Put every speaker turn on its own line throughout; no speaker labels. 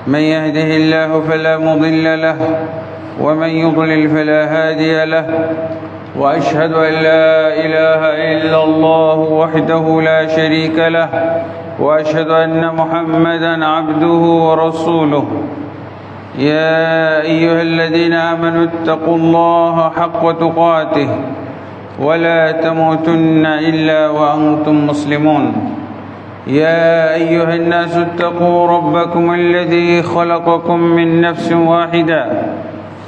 من يهده الله فلا مضل له ومن يضلل فلا هادي له وأشهد أن لا إله إلا الله وحده لا شريك له وأشهد أن محمدًا عبده ورسوله يا أيها الذين آمنوا اتقوا الله حق تقاته ولا تموتن إلا وأنتم مسلمون يا أيها الناس اتقوا ربكم الذي خلقكم من نفس واحدة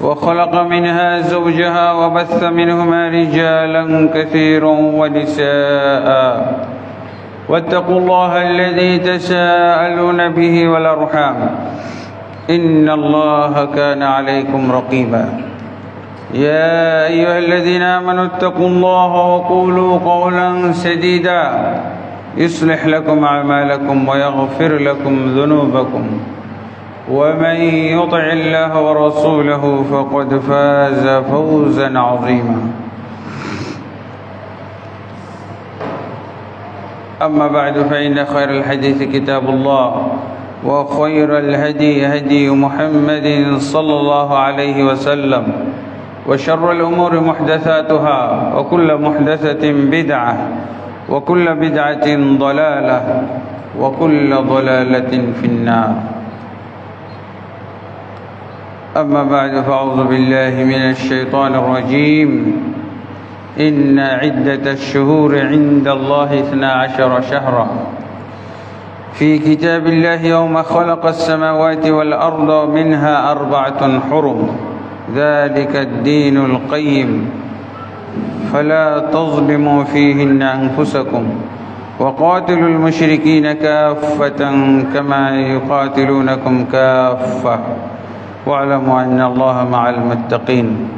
وخلق منها زوجها وبث منهما رجالا كثيرا ونساء واتقوا الله الذي تساءلون به والأرحام إن الله كان عليكم رقيبا يا أيها الذين آمنوا اتقوا الله وقولوا قولا سديدا يصلح لكم أعمالكم ويغفر لكم ذنوبكم ومن يطع الله ورسوله فقد فاز فوزا عظيما أما بعد فإن خير الحديث كتاب الله وخير الهدي هدي محمد صلى الله عليه وسلم وشر الأمور محدثاتها وكل محدثة بدعة وكل بدعة ضلالة وكل ضلالة في النار أما بعد فأعوذ بالله من الشيطان الرجيم إن عدة الشهور عند الله 12 شهرا في كتاب الله يوم خلق السماوات والأرض منها 4 حرم ذلك الدين القيم فلا تظلموا فيهن أنفسكم وقاتلوا المشركين كافة كما يقاتلونكم كافة واعلموا أن الله مع المتقين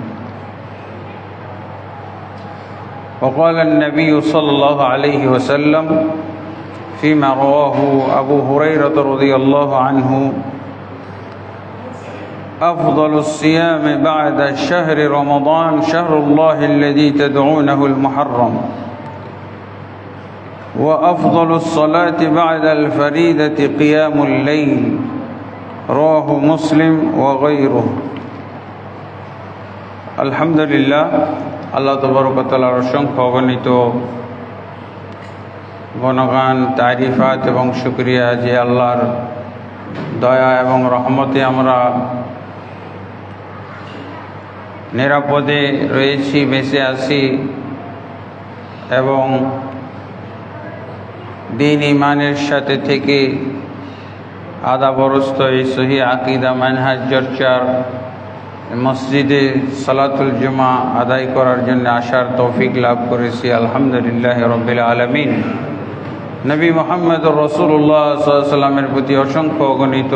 وقال النبي صلى الله عليه وسلم فيما رواه أبو هريرة رضي الله عنه أفضل الصيام بعد شهر رمضان شهر الله الذي تدعونه المحرم وأفضل الصلاة بعد الفريدة قيام الليل رواه مسلم وغيره الحمد لله আল্লাহ তাবারক ওয়া তাআলার অসংখ্য অগণিত গুণগান তারিফাত এবং শুকরিয়া যে আল্লাহর দয়া এবং রহমতে আমরা নিরাপদে রয়েছি, বেঁচে আছি এবং দিন ইমানের সাথে থেকে আদাবরস্ত এই সহি আকিদা মানহাজ চর্চার মসজিদে সালাতুল জুমা আদায় করার জন্য আসার তৌফিক লাভ করেছি। আলহামদুলিল্লাহ রাব্বিল আলামিন। নবী মুহাম্মদুর রাসূলুল্লাহ সাল্লাল্লাহু আলাইহি ওয়াসাল্লামের প্রতি অসংখ্য অগণিত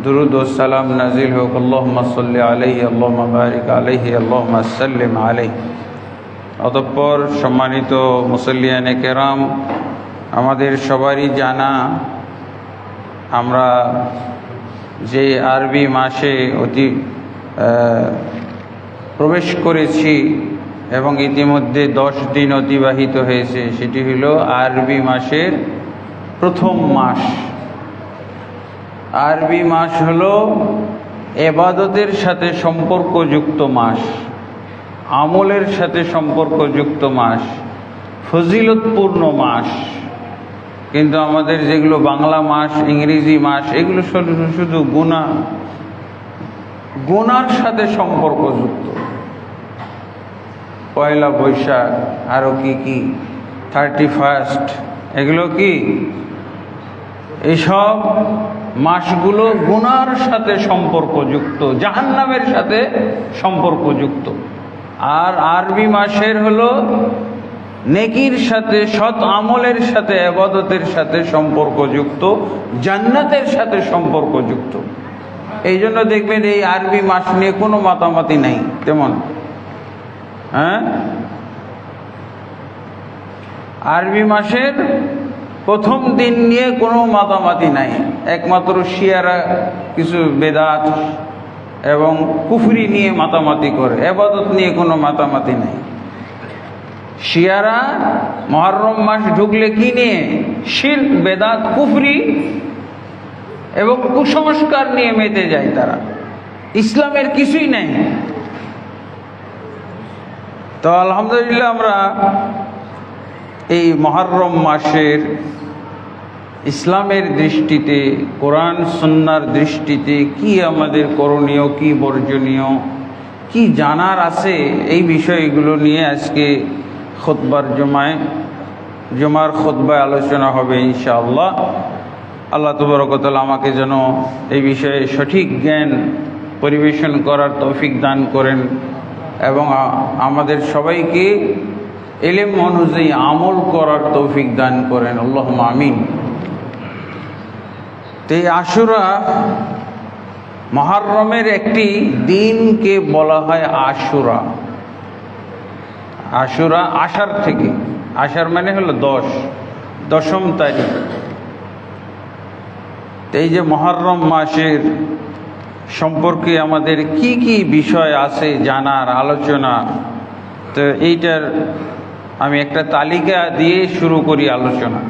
দুরূদ ও সালাম নাজিল হোক। আল্লাহুম্মা সাল্লি আলাইহি আল্লাহুম্মা বারিক আলাইহি আল্লাহুম্মা সাল্লিম আলাইহি। অতঃপর সম্মানিত মুসল্লিয়ানে কেরাম, আমাদের সবারই জানা আমরা যে আরবি মাসে প্রবেশ করেছি এবং ইতিমধ্যে 10 দিন অতিবাহিত হয়েছে, সেটি হলো আরবি মাসের প্রথম মাস। আরবি মাস হলো ইবাদতের সাথে সম্পর্কযুক্ত মাস, আমলের সাথে সম্পর্কযুক্ত মাস, ফজিলতপূর্ণ মাস। কিন্তু আমাদের যেগুলো বাংলা মাস, ইংরেজি মাস, এগুলো শুধু গুনার সাথে সম্পর্কযুক্ত। পয়লা বৈশাখ, আরও কি 31, এগুলো কি? এইসব মাসগুলো গুনার সাথে সম্পর্কযুক্ত, জাহান্নামের সাথে সম্পর্কযুক্ত। আর আরবি মাসের হলো নেকির সাথে, সৎ আমলের সাথে, ইবাদতের সাথে সম্পর্কযুক্ত, জান্নাতের সাথে সম্পর্কযুক্ত। এই জন্য দেখবেন এই আরবি মাস নিয়ে কোনো মাতামাতি নাই তেমন। আরবি মাসের প্রথম দিন নিয়ে কোনো মাতামাতি নাই। একমাত্র শিয়ারা কিছু বেদাত এবং কুফরি নিয়ে মাতামাতি করে, ইবাদত নিয়ে কোনো মাতামাতি নাই। শিয়ারা মুহররম মাস ঢুকলে কি নিয়ে? শিরক, বেদাত, কুফরি এবং কুসংস্কার নিয়ে মেতে যায় তারা, ইসলামের কিছুই নেই। তো আলহামদুলিল্লাহ আমরা এই মুহররম মাসের ইসলামের দৃষ্টিতে, কোরআন সুন্নাহর দৃষ্টিতে কি আমাদের করণীয়, কি বর্জনীয়, কি জানার আছে, এই বিষয়গুলো নিয়ে আজকে খুতবার জুমার খুতবায় আলোচনা হবে ইনশাআল্লাহ। আল্লাহ তাবারক ওয়া তাআলা আমাকে যেন এই বিষয়ে সঠিক জ্ঞান পরিবেশন করার তৌফিক দান করেন এবং আমাদের সবাইকে ইলম অনুযায়ী আমল করার তৌফিক দান করেন, আল্লাহুম্মা আমিন। তো এই আশুরা, মুহররমের একটি দিনকে বলা হয় আশুরা। আশুরা আষাঢ় থেকে, আষাঢ় মানে হলো 10ম তারিখ। তো এই যে মুহররম মাসের সম্পর্কে আমাদের কি কি বিষয় আছে জানার, আলোচনা, তো এইটার আমি একটা তালিকা দিয়ে শুরু করি আলোচনা।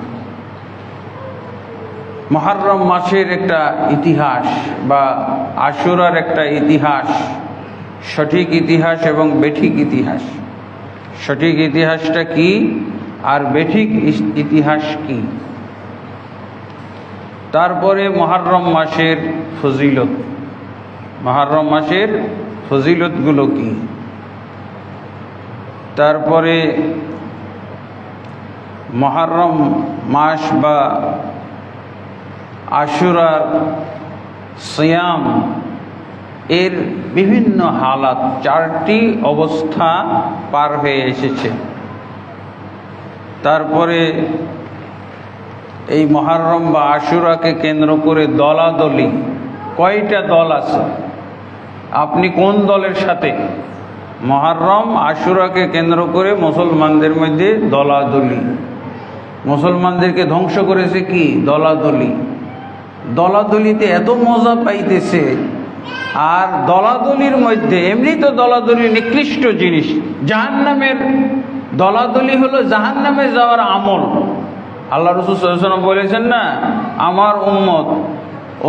মুহররম মাসের একটা ইতিহাস বা আশুরার একটা ইতিহাস, সঠিক ইতিহাস এবং বেঠিক ইতিহাস। সঠিক ইতিহাসটা কি আর বেঠিক ইতিহাস কি, তারপরে মুহররম মাসের ফজিলত, মুহররম মাসের ফজিলতগুলো কি, তারপরে মুহররম মাস বা আশুরার সিয়াম এর বিভিন্ন হালাত, 4টি অবস্থা পার হয়ে এসেছে। তারপরে এই মুহররম বা আশুরাকে কেন্দ্র করে দলাদলি, কয়টা দল আছে, আপনি কোন দলের সাথে? মুহররম আশুরাকে কেন্দ্র করে মুসলমানদের মধ্যে দলাদলি, মুসলমানদেরকে ধ্বংস করেছে কি? দলাদলি। দলাদলিতে এত মজা পাইতেছে, আর দলাদলির মধ্যে, এমনি তো দলাদলি নিকৃষ্ট জিনিস, জাহান্নামের দলাদলি হলো জাহান্নামে যাওয়ার আমল। আল্লাহ রাসূল সাল্লাল্লাহু আলাইহি ওয়াসাল্লাম বলেছেন না, আমার উম্মত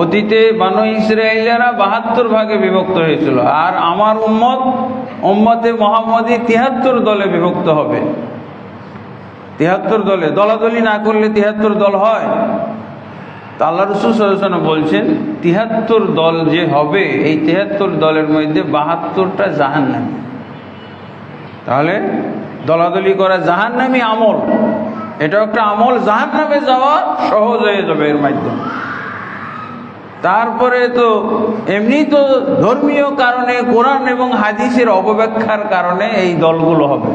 অতীতে বানু ইসরাঈলেরা 72 ভাগে বিভক্ত হয়েছিল, আর আমার উম্মতে মুহাম্মদী 73 দলে বিভক্ত হবে। 73 দলে, দলাদলি না করলে 73 দল হয়? তা আল্লাহ রাসূল সাল্লাল্লাহু আলাইহি ওয়াসাল্লাম বলছেন 73 দল যে হবে, এই 73 দলের মধ্যে 72টা জাহান্নামী। তাহলে দলাদলি করা জাহান্নামী আমল, এটা একটা আমল, জাহান্নামে যাওয়া সহজ হয়ে যাবে এর মাধ্যমে। তারপরে তো এমনি তো ধর্মীয় কারণে, কোরআন এবং হাদিসের অপব্যাখ্যার কারণে এই দলগুলো হবে।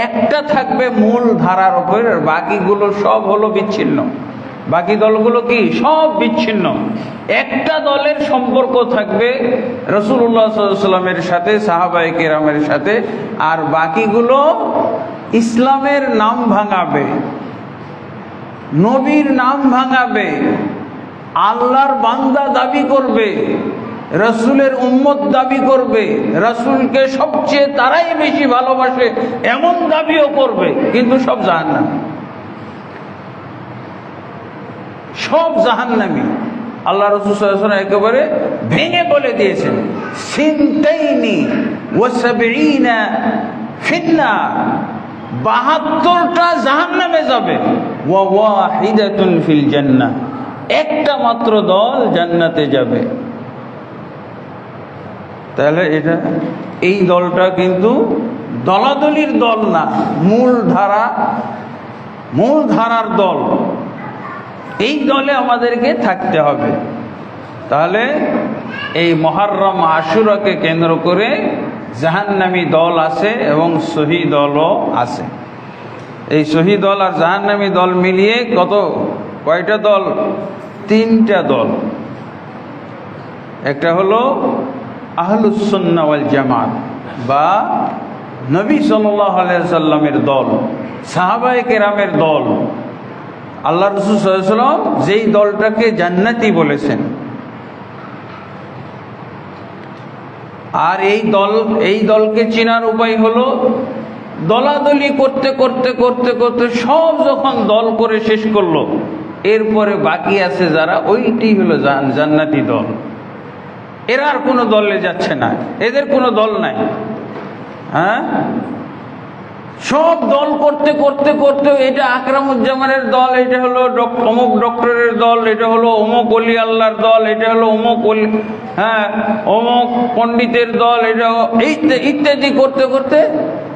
একটা থাকবে মূল ধারার উপর, আর বাকিগুলো সব হলো বিচ্ছিন্ন। বাকি দলগুলো কি? সব বিচ্ছিন্ন। একটা দলের সম্পর্ক থাকবে রাসূলুল্লাহ সাল্লাল্লাহু আলাইহি ওয়াসাল্লামের সাথে, সাহাবায়ে কেরামের সাথে, আর বাকিগুলো ইসলামের নাম ভাঙাবে, নবীর নাম ভাঙাবে, আল্লাহর বান্দা দাবি করবে, রাসূলের উম্মত দাবি করবে, রাসূলকে সবচেয়ে তারাই বেশি ভালোবাসে এমন দাবিও করবে, কিন্তু সব জাহান্নামী, সব জাহান্নামী। আল্লাহ রাসূল সাল্লাল্লাহু আলাইহি ওয়াসাল্লাম একেবারে ভেঙে বলে দিয়েছেন, সিনতাইনি ওয়া সাবঈনা ফিন্নার, 72টা জাহান্নামে যাবে, ওয়া ওয়াহিদাতুন ফিল জান্নাহ, একটা মাত্র দল জান্নাতে যাবে। তাহলে এটা, এই দলটা কিন্তু দলাদলির দল না, মূল ধারার দল। এই দলে আমাদেরকে থাকতে হবে। তাহলে এই মুহররম আশুরাকে কেন্দ্র করে জাহান্নামী দল আছে এবং সহি দলও আছে। এই সহি দল আর জাহান্নামী দল মিলিয়ে কয়টা দল? 3টা দল। একটা হলো আহলুস সুন্নাহ ওয়াল জামাত বা নবী সাল্লাল্লাহু আলাইহি সাল্লামের দল, সাহাবায়ে কেরামের দল। আল্লাহ রাসূল সাল্লাল্লাহু আলাইহি ওয়াসাল্লাম যেই দলটাকে জান্নাতি বলেছেন, আর এই দলকে চেনার উপায় হলো দলাদলি করতে করতে করতে করতে সব যখন দল করে শেষ করলো, এরপরে বাকি আছে যারা, ওইটি হলো জান্নাতি দল। এরা আর কোনো দলে যাচ্ছে না, এদের কোনো দল নাই। হ্যাঁ, সব দল করতে করতে করতে এটা আকরামুজ্জামানের দল, এটা হলো অমুক ডক্টরের দল, এটা হলো অমুক অলি আল্লাহর দল, এটা হলো অমুক অমুক পণ্ডিতের দল, এটা ইত্যাদি করতে করতে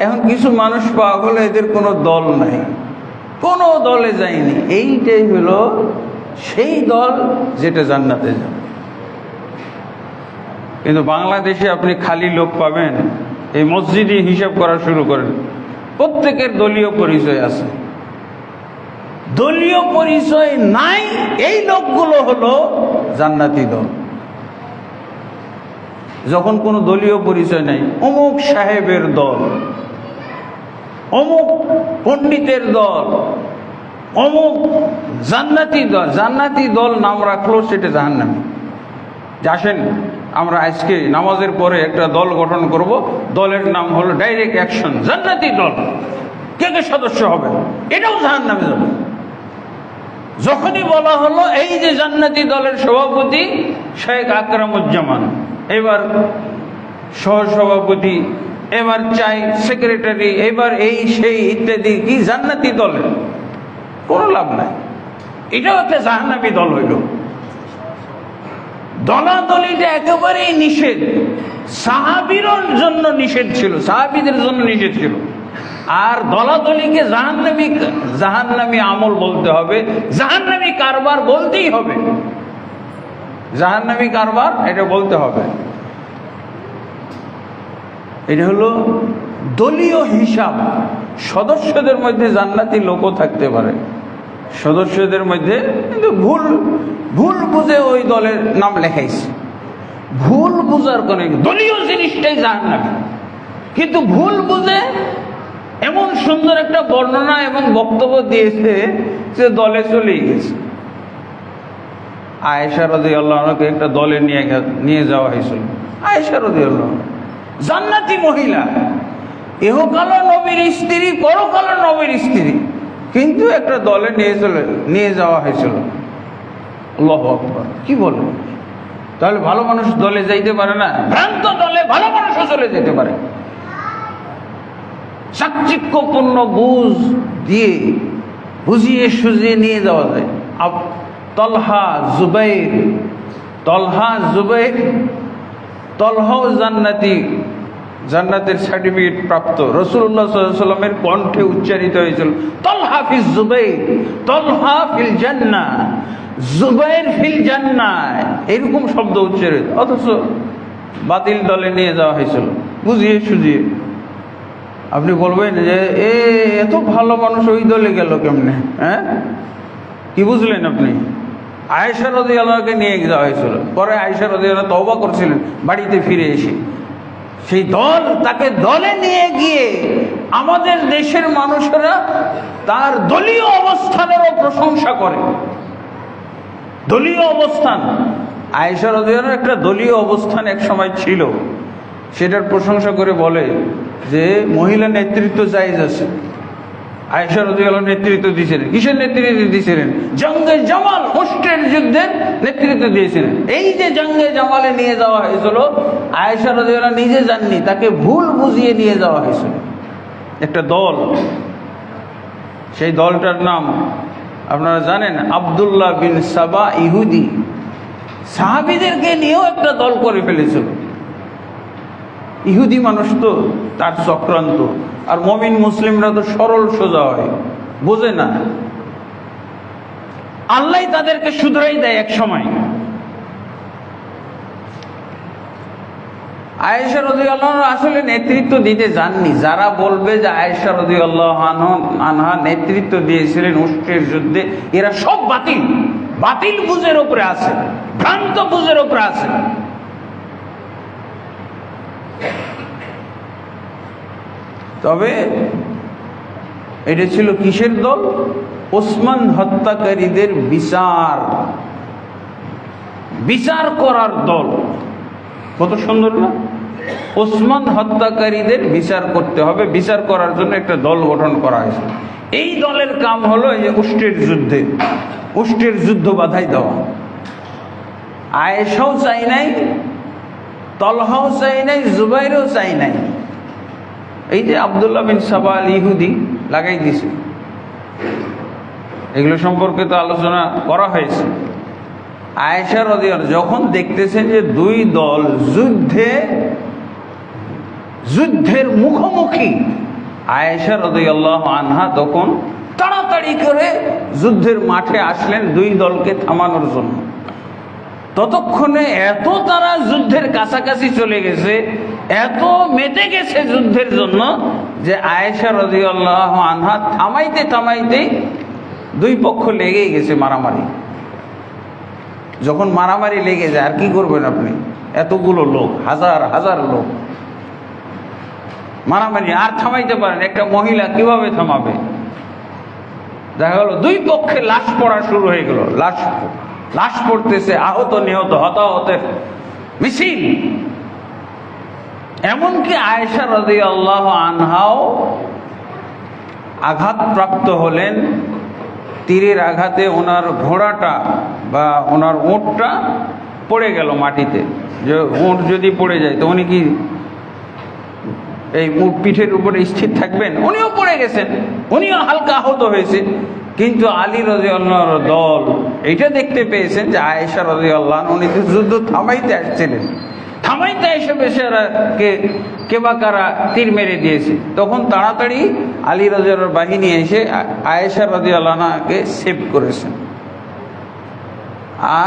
এখন কিছু মানুষ পাওয়া গেল এদের কোনো দল নাই, কোনো দলে যায়নি। এইটাই হলো সেই দল যেটা জান্নাতে যাবে। কিন্তু বাংলাদেশে আপনি খালি লোক পাবেন, এই মসজিদে হিসাব করা শুরু করেন, প্রত্যেকের দলীয় পরিচয় আছে। দলীয় পরিচয় নাই এই লোকগুলো হলো জান্নাতি দল। যখন কোনো দলীয় পরিচয় নাই, অমুক সাহেবের দল, অমুক পণ্ডিতের দল, অমুক জান্নাতি দল। জান্নাতি দল নাম রাখলো, সেটা জাহান্নামী। আসেন আমরা আজকে নামাজের পরে একটা দল গঠন করব, দলের নাম হলো ডাইরেক্ট অ্যাকশন জান্নাতি দল। কে কে সদস্য হবে? এটাও জাহান্নামে যাবে। যখনই বলা হলো এই যে জান্নাতি দলের সভাপতি শেখ আকরামুজ্জামান, এবার সহসভাপতি, এবার চাই সেক্রেটারি, এবার এই সেই ইত্যাদি, কি জান্নাতি দলের কোনো লাভ নাই। এটাও একটা জাহান্নামী দল হইল। দলাদলিটা একেবারেই নিষেধ। সাহাবীর জন্য নিষেধ ছিল, সাহাবীদের জন্য নিষেধ ছিল। আর দলাদলিকে জাহান্নামী আমল বলতে হবে, জাহান্নামী কারবার বলতেই হবে, জাহান্নামী কারবার এটা বলতে হবে। এটা হলো দলীয় হিসাব। সদস্যদের মধ্যে জান্নাতি লোকও থাকতে পারে, সদস্যদের মধ্যে কিন্তু ভুল বুঝে ওই দলের নাম লেখাইছে। ভুল বুঝার কোন, দলীয় জিনিসটাই জাহান্নামী, কিন্তু ভুল বুঝে এমন সুন্দর একটা বর্ণনা এবং বক্তব্য দিয়েছে যে দলে চলে গেছে। আয়েশা রাদিয়াল্লাহু আনহাকে একটা দলে নিয়ে যাওয়া হয়েছিল। আয়েশা রাদিয়াল্লাহু আনহা জান্নাতি মহিলা, ইহকালও নবীর স্ত্রী, পরকালও নবীর স্ত্রী, কিন্তু একটা দলে নিয়ে যাওয়া হয়েছিল। আল্লাহু আকবার, কি বলে? তাহলে ভালো মানুষ দলে যাইতে পারে না? ভ্রান্ত দলে ভালো মানুষও চলে যেতে পারে। চাকচিক্যপূর্ণ বুঝিয়ে সুজিয়ে নিয়ে যাওয়া যায়। তলহা তলহাও জান্নাতি, জান্নাতের সার্টিফিকেট প্রাপ্ত। রাসূলুল্লাহ সাল্লাল্লাহু আলাইহি ওয়াসাল্লামের কণ্ঠে উচ্চারিত হয়েছিল তলহা ফিল জুবাইর, তলহা ফিল জান্নাহ, জুবাইর ফিল জান্নাহ, এরকম শব্দ উচ্চারিত। অথচ বাতিল দলে নিয়ে যাওয়া হয়েছিল বুঝিয়ে সুজিয়ে। আপনি বলবেন যে এত ভালো মানুষ ওই দলে গেল কেমনে? হ্যাঁ, কি বুঝলেন আপনি? আয়েশা রাদিয়াল্লাহু আনহাকে নিয়ে যাওয়া হয়েছিল। পরে আয়েশা রাদিয়াল্লাহু আনহা তওবা করছিলেন বাড়িতে ফিরে এসে। সেই দল, তাকে দলে নিয়ে গিয়ে আমাদের দেশের মানুষেরা তার দলীয় অবস্থানেরও প্রশংসা করে। দলীয় অবস্থান, আয়েশা রাদিয়াল্লাহু আনহার একটা দলীয় অবস্থান এক সময় ছিল, সেটার প্রশংসা করে বলে যে মহিলা নেতৃত্ব জায়েজ আছে। আয়েশা রাদিয়াল্লাহু আনহা নেতৃত্ব দিয়েছিলেন। কিসের নেতৃত্ব দিয়েছিলেন? জঙ্গে জামাল, উষ্ট্রের যুদ্ধের নেতৃত্ব দিয়েছিলেন। এই যে জঙ্গে জামালে নিয়ে যাওয়া হয়েছিল, আয়েশা রাদিয়াল্লাহু আনহা নিজে জাননি, তাকে ভুল বুঝিয়ে নিয়ে যাওয়া হয়েছিল একটা দল। সেই দলটার নাম আপনারা জানেন, আব্দুল্লাহ বিন সাবা ইহুদি। সাহাবীদেরকে নিয়েও একটা দল করে ফেলেছিল। ইহুদি মানুষ তো, তার চক্রান্ত। আর মুমিন মুসলিমরা তো সরল সোজা হয়, বোঝে না। আল্লাহ তাদেরকে শুধরাই দেয় এক সময়। আয়েশা রাদিয়াল্লাহু আনহা আসলে নেতৃত্ব দিতে যাননি। যারা বলবে যে আয়েশা রাদিয়াল্লাহু আনহা নেতৃত্ব দিয়েছিলেন উষ্ট্রের যুদ্ধে, এরা সব বাতিল বুঝের উপরে আছে, ভ্রান্ত বুঝের উপরে আছে। তবে এটা ছিল কিসের দল? ওসমান হত্যাকারীদের বিচার করার দল। কত সুন্দর না? ওসমান হত্যাকারীদের বিচার করতে হবে, বিচার করার জন্য একটা দল গঠন করা হয়েছে। এই দলের কাম হলো এই যে উষ্ট্রের যুদ্ধে, উষ্টের যুদ্ধ বাধাই দেওয়া। আয়েশাও চাই নাই, তলহাও চাই নাই, জুবাইরও চাই নাই। এই যে আব্দুল্লাহ বিন সাবা আল ইহুদি লাগাই দিছে, এগুলো সম্পর্কে তো আলোচনা করা হয়েছে। আয়েশা রাদিয়াল্লাহু যখন দেখতেছেন যে দুই দল যুদ্ধের মুখোমুখি, আয়েশা রাদিয়াল্লাহু আনহা তখন তাড়াতাড়ি করে যুদ্ধের মাঠে আসলেন দুই দলকে থামানোর জন্য। ততক্ষণে এত তারা যুদ্ধের কাছাকাছি চলে গেছে, এত মেতে গেছে যুদ্ধের জন্য, যে আয়েশা রাদিয়াল্লাহু আনহা থামাইতে থামাইতে দুই পক্ষ লেগেই গেছে মারামারি। যখন মারামারি লেগে যায় আর কি করবেন আপনি? এতগুলো লোক, হাজার হাজার লোক মারামারি আর থামাইতে পারেন? একটা মহিলা কিভাবে থামাবে? দেখা গেল দুই পক্ষে লাশ পড়া শুরু হয়ে গেল, লাশ পড়তেছে, আহত নিহত, হতাহতের মিছিল। এমনকি আয়েশা রাদিয়াল্লাহু আনহাও আঘাতপ্রাপ্ত হলেন। তীরের আঘাতে ওনার ঘোড়াটা বা ওনার উঁটটা পড়ে গেল মাটিতে। যে উঁট যদি পড়ে যায় তো উনি কি এই উঁট পিঠের উপরে স্থির থাকবেন? উনিও পড়ে গেছেন, উনিও হালকা আহত হয়েছে। কিন্তু আলী রাদিয়াল্লাহুর দল এটা দেখতে পেয়েছেন যে আয়েশা রাদিয়াল্লাহু আনহা উনি তো যুদ্ধ থামাইতে আসছিলেন, থামাইতে এসে বেচারাকে কে বা কারা তীর মেরে দিয়েছে। তখন তাড়াতাড়ি আলী রাদিয়াল্লাহুর বাহিনী এসে আয়েশা রাদিয়াল্লাহু আনহাকে সেভ করেছেন।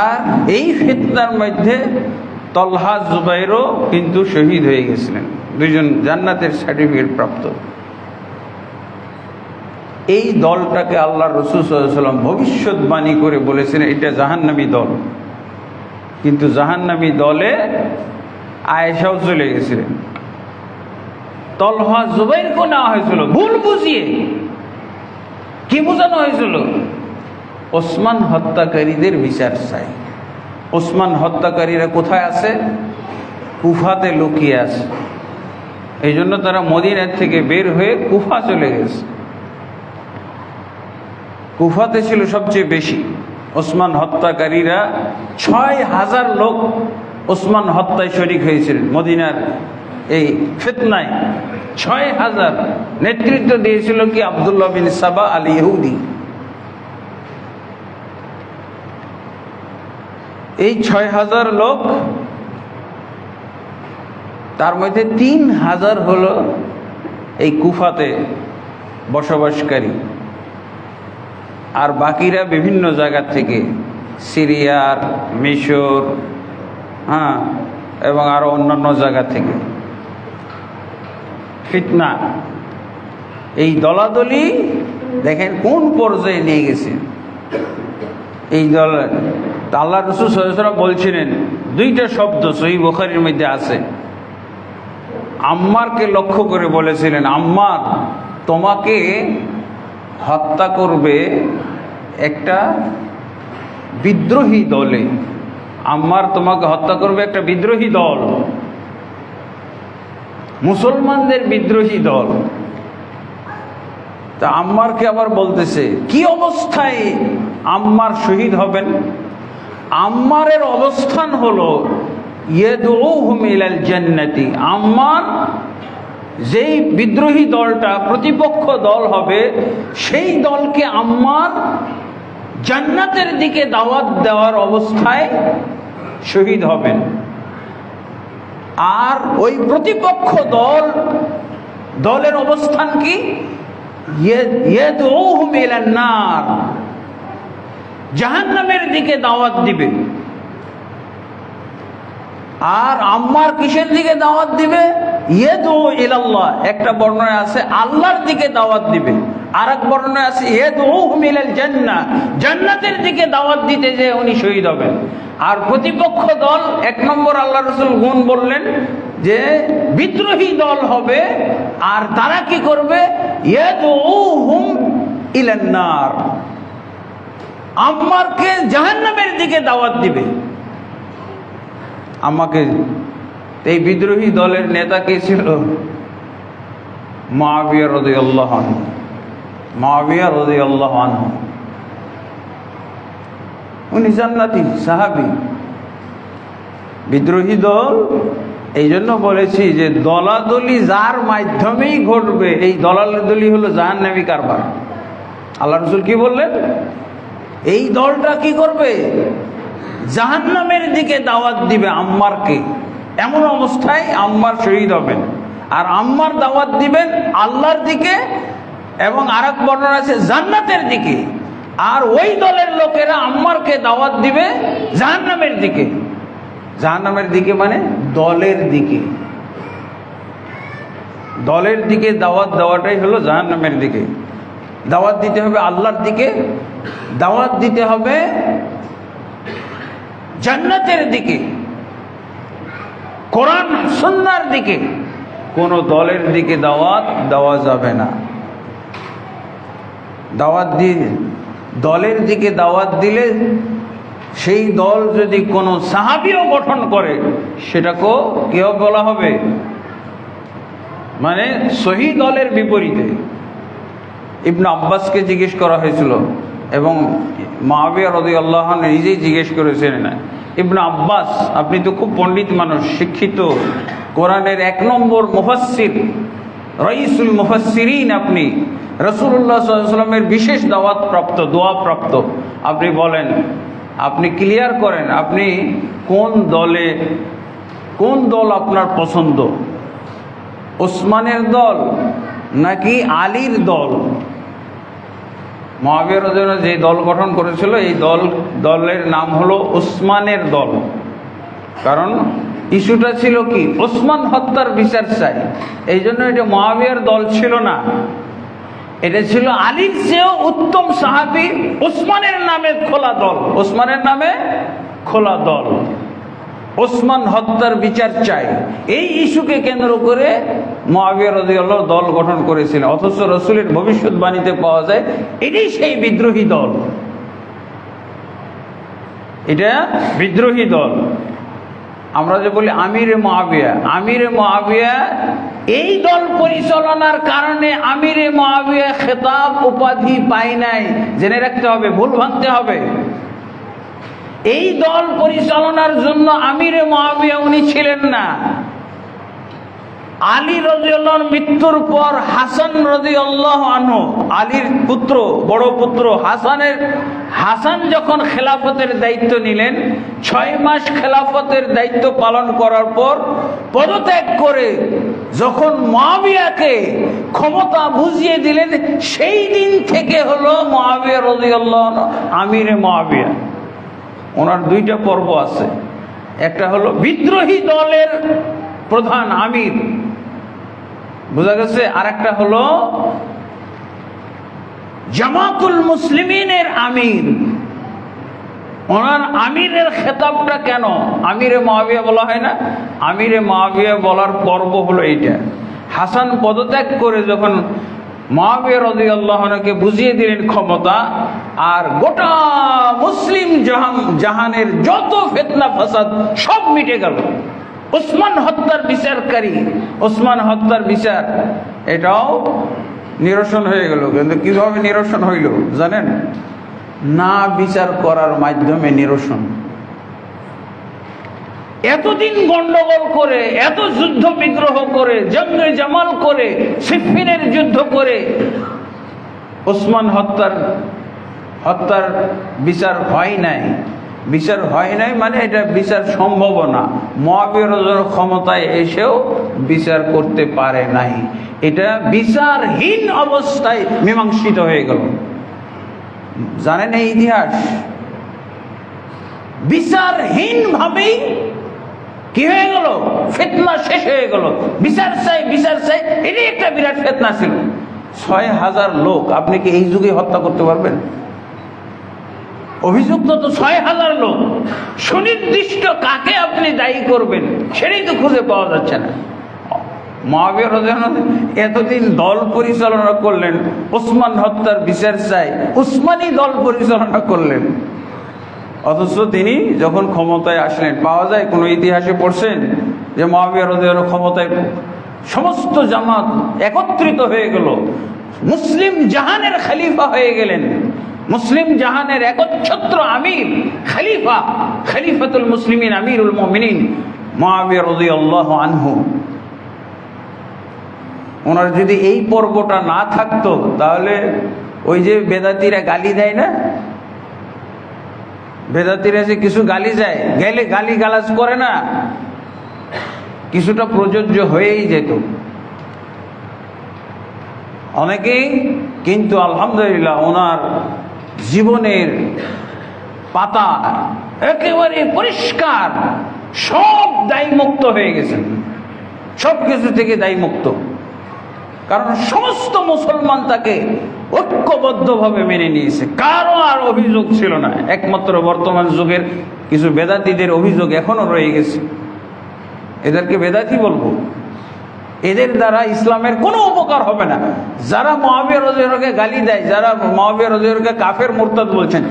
আর এই ফিতনার মধ্যে তলহা জুবাইরও কিন্তু শহীদ হয়ে গেছিলেন, দুইজন জান্নাতের সার্টিফিকেট প্রাপ্ত। এই দলটাকে আল্লাহ রাসূল সাল্লাল্লাহু আলাইহি ওয়াসাল্লাম ভবিষ্যৎবাণী করে বলেছেন এটা জাহান্নামী দল। কিন্তু জাহান্নামী দলে আয়েশাও চলে গেছিলেন, তলহা জুবাইরকে নেওয়া হয়েছিল ভুল বুঝিয়ে। কি বোঝানো হয়েছিল? ওসমান হত্যাকারীদের বিচার চাই। ওসমান হত্যাকারীরা কোথায় আছে? কুফাতে লুকিয়ে আছে। এই জন্য তারা মদিনার থেকে বের হয়ে কুফা চলে গেছে। কুফাতে ছিল সবচেয়ে বেশি ওসমান হত্যাকারীরা। ৬,০০০ লোক ওসমান হত্যায় শরীক হয়েছিলেন মদিনার এই ফিতনায়। ৬,০০০ নেতৃত্ব দিয়েছিল কি আব্দুল্লাহ বিন সাবা আল ইহুদি। এই ৬,০০০ লোক, তার মধ্যে ৩,০০০ হলো এই কুফাতে বসবাসকারী, আর বাকিরা বিভিন্ন জায়গা থেকে, সিরিয়ার, মিশর, এবং আরো অন্যান্য জায়গা থেকে। ফিতনা, এই দলাদলি দেখেন কোন পর্যায়ে নিয়ে গেছে এই দল। আল্লাহ রাসূল সাল্লাল্লাহু আলাইহি ওয়াসাল্লাম বলছিলেন, দুইটা শব্দ সহিহ বুখারীর মধ্যে আছে, আম্মারকে লক্ষ্য করে বলেছিলেন, আম্মার তোমাকে হত্যা করবে একটা বিদ্রোহী দলে। আম্মার তোমাকে হত্যা করবে একটা বিদ্রোহী দল, মুসলমানদের বিদ্রোহী দল। তা আম্মারকে আবার বলতেছে কি অবস্থায় আম্মার শহীদ হবেন? আম্মারের অবস্থান হলো ইয়াদউহুম ইলাল জান্নাতি। আম্মার যেই বিদ্রোহী দলটা প্রতিপক্ষ দল হবে, সেই দলকে আম্মার জান্নাতের দিকে দাওয়াত দেওয়ার অবস্থায় শহীদ হবেন। আর ওই প্রতিপক্ষ দলের অবস্থান কি? ইয়াদউহুম ইলান নার, জাহান্নামের দিকে দাওয়াত দিবে। আর আম্মার কিসের দিকে দাওয়াত দিবে? ইয়াদউ ইলাল্লাহ, একটা বর্ণনা আছে আল্লাহর দিকে দাওয়াত দিবে, আর এক বর্ণনা আছে ইয়াদউহুম ইলাল জান্নাহ, জান্নাতের দিকে দাওয়াত দিতে যে উনি শহীদ হবেন। আর প্রতিপক্ষ দল, এক নম্বর আল্লাহ রাসূল গুণ বললেন যে বিদ্রোহী দল হবে, আর তারা কি করবে? ইয়াদউহুম ইলান নার, আম্মারকে জাহান্নামের দিকে দাওয়াত দিবে। আমাকে এই বিদ্রোহী দলের নেতা কে ছিল? মুআবিয়া রাদিয়াল্লাহু আনহু। মুআবিয়া রাদিয়াল্লাহু আনহু উনি জান্নাতি সাহাবী। বিদ্রোহী দল এই জন্য বলেছি যে দলাদলি যার মাধ্যমেই ঘটবে, এই দলাদলি হলো জাহান্নামী কারবার। আল্লাহ রাসূল কি বললেন? এই দলটা কি করবে? জাহান্নামের দিকে দাওয়াত দিবে আম্মারকে। এমন অবস্থায় আম্মার শহীদ হবেন, আর আম্মার দাওয়াত দিবেন আল্লাহর দিকে, এবং আরেক বর্ণনা আছে জান্নাতের দিকে। আর ওই দলের লোকেরা আম্মারকে দাওয়াত দিবে জাহান্নামের দিকে। জাহান্নামের দিকে মানে দলের দিকে। দলের দিকে দাওয়াত দেওয়াটাই হলো জাহান্নামের দিকে। দাওয়াত দিতে হবে আল্লাহর দিকে, দাওয়াত দিতে হবে জান্নাতের দিকে, কোরআন সুন্নাহর দিকে। কোন দলের দিকে দাওয়াত দেওয়া যাবে না। দলের দিকে দাওয়াত দিলে সেই দল যদি কোনো সাহাবীও গঠন করে, সেটাকেও কেউ বলা হবে মানে সহি দলের বিপরীতে। ইবনে আব্বাসকে জিজ্ঞেস করা হয়েছিল, এবং মুআবিয়া রাদিয়াল্লাহু আনহু নিজেই জিজ্ঞেস করেছিলেন, ইবনে আব্বাস আপনি তো খুব পণ্ডিত মানুষ, শিক্ষিত, কোরআনের 1 নম্বর মুফাসসির, রাইসুল মুফাসসিরিন, আপনি রাসূলুল্লাহ সাল্লাল্লাহু আলাইহি ওয়াসাল্লামের বিশেষ দাওয়াত প্রাপ্ত, দোয়া প্রাপ্ত, আপনি বলেন, আপনি ক্লিয়ার করেন, আপনি কোন দল আপনার পছন্দ? ওসমানের দল নাকি আলীর দল? মুআবিয়া রাদিয়াল্লাহু আনহু যে দল গঠন করেছিল, এই দলের নাম হলো ওসমানের দল। কারণ ইস্যুটা ছিল কি? ওসমান হত্যার বিচার চাই। এই জন্য এটা মুআবিয়ার দল ছিল না, এটা ছিল আলীর চেয়েও উত্তম সাহাবী ওসমানের নামে খোলা দল। ওসমানের নামে খোলা দল, ওসমান হত্যার বিচার চাই, এই ইস্যুকে কেন্দ্র করে মুআবিয়া রাদিয়াল্লাহু দল গঠন করেছিলেন। অথচ রাসূলের ভবিষ্যৎবাণীতে পাওয়া যায় এটাই সেই বিদ্রোহী দল। এটা বিদ্রোহী দল। আমরা যে বলি আমিরে মুআবিয়া, এই দল পরিচালনার কারণে আমিরে মুআবিয়া খেতাব উপাধি পায় নাই, জেনে রাখতে হবে, ভুল ভাঙতে হবে। এই দল পরিচালনার জন্য আমিরে মুআবিয়া উনি ছিলেন না। আলী রাদিয়াল্লাহু আনহুর মৃত্যুর পর হাসান রাদিয়াল্লাহু আনহু, আলীর পুত্র, বড় পুত্র হাসান যখন খেলাফতের দায়িত্ব নিলেন, 6 মাস খেলাফতের দায়িত্ব পালন করার পর পদত্যাগ করে যখন মুআবিয়াকে ক্ষমতা বুঝিয়ে দিলেন, সেই দিন থেকে হলো মুআবিয়া রাদিয়াল্লাহু আনহু আমিরে মুআবিয়া। ওনার 2টা পর্ব আছে, একটা হলো বিদ্রোহী দলের প্রধান আমির, বোঝা গেছে, আর একটা হলো জামাতুল মুসলিমিনের আমির। ওনার আমিরের খেতাবটা কেন আমিরে মুআবিয়া বলা হয় না? আমিরে মুআবিয়া বলার পর্ব হলো এইটা। হাসান পদত্যাগ করে যখন মুআবিয়া রাদিয়াল্লাহু আনহুকে বুঝিয়ে দিলেন ক্ষমতা, আর গোটা মুসলিম জাহানের যত ফিতনা ফাসাদ সব মিটে গেল। ওসমান হত্যার বিচারকারী, ওসমান হত্যার বিচার, এটাও নিরসন হয়ে গেল। কিন্তু কিভাবে নিরসন হইল জানেন? না বিচার করার মাধ্যমে নিরসন। এতদিন গন্ডগোল করে, এত যুদ্ধ বিগ্রহ করে, জঙ্গে জামাল করে, সিফফিনের যুদ্ধ করে ওসমান হত্যার বিচার হয় নাই। বিচার হয় নাই মানে এটা বিচার সম্ভব না। মুআবিয়া রাদিয়াল্লাহু ক্ষমতায় এসেও বিচার করতে পারে নাই। এটা বিচারহীন অবস্থায় মীমাংসিত হয়ে গেল। জানেন এই ইতিহাস? বিচারহীন ভাবেই কি হয়ে গেল? ফিতনা শেষ হয়ে গেল। বিচার চাই, এটাই একটা বিরাট ফিতনা ছিল। 6000 লোক আপনি কি এই যুগে হত্যা করতে পারবেন? অভিযুক্ত তো 6000 লোক। সুনির্দিষ্ট কাকে আপনি দায়ী করবেন সেটাই তো খুঁজে পাওয়া যাচ্ছে না। মুআবিয়া রাদিয়াল্লাহু আনহু এতদিন দল পরিচালনা করলেন, ওসমান হত্যার বিচার চাই, উসমানী দল পরিচালনা করলেন। অথচ তিনি যখন ক্ষমতায় আসলেন, পাওয়া যায় কোনো ইতিহাসে পড়ছেন যে মুআবিয়া রাদিয়াল্লাহু আনহু ক্ষমতায় সমস্ত জামাত একত্রিত হয়ে গেল, মুসলিম জাহানের খলিফা হয়ে গেলেন। মুসলিম জাহানের একচ্ছত্র আমির, খলিফা, খলিফাতুল মুসলিমিন, আমিরুল মুমিনিন মুআবিয়া রাদিয়াল্লাহু আনহু। ওনার যদি এই পর্বটা না থাকতো তাহলে ওই যে বেদাতিরা গালি দেয় না, বেদাতিরা যে কিছু গালি যায়, গেলে গালি গালাজ করে না, কিছুটা প্রযোজ্য হয়েই যেত অনেকেই। কিন্তু আলহামদুলিল্লাহ ওনার জীবনের পাতা একেবারে পরিষ্কার, সব দায়মুক্ত হয়ে গেছেন, সব কিছু থেকে দায়মুক্ত। কারণ সমস্ত মুসলমান তাকে ঐক্যবদ্ধভাবে মেনে নিয়েছে, কারো আর অভিযোগ ছিল না। একমাত্র বর্তমান যুগের কিছু বেদাতীদের অভিযোগ এখনো রয়ে গেছে, এদেরকে বেদাতী বলবো। এদের দ্বারা ইসলামের কোনো উপকার হবে না। যারা মুআবিয়া রাদিয়াল্লাহু আনহুকে গালি দেয়, যারা মুআবিয়া রাদিয়াল্লাহু আনহুকে কাফের মুরতাদ বলছেন,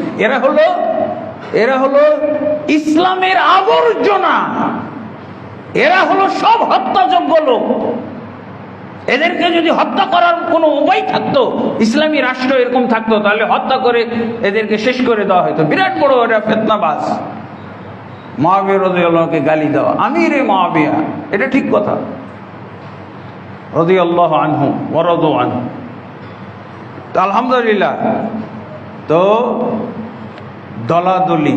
এরা হলো ইসলামের আবর্জনা, এরা হলো সব হত্যাযোগ্য লোক। এদেরকে যদি হত্যা করার কোনো উপায় থাকতো, ইসলামী রাষ্ট্র এরকম থাকতো, তাহলে হত্যা করে এদেরকে শেষ করে দেওয়া হতো। বিরাট বড় এরা ফিতনাবাজ। মুআবিয়া রাদিয়াল্লাহু আনহুকে গালি দেওয়া, আমিরে মুআবিয়া, এটা ঠিক কথা। রাদিয়াল্লাহু আনহু ওয়া রাদু আনহু। তো আলহামদুলিল্লাহ, তো দলাদলি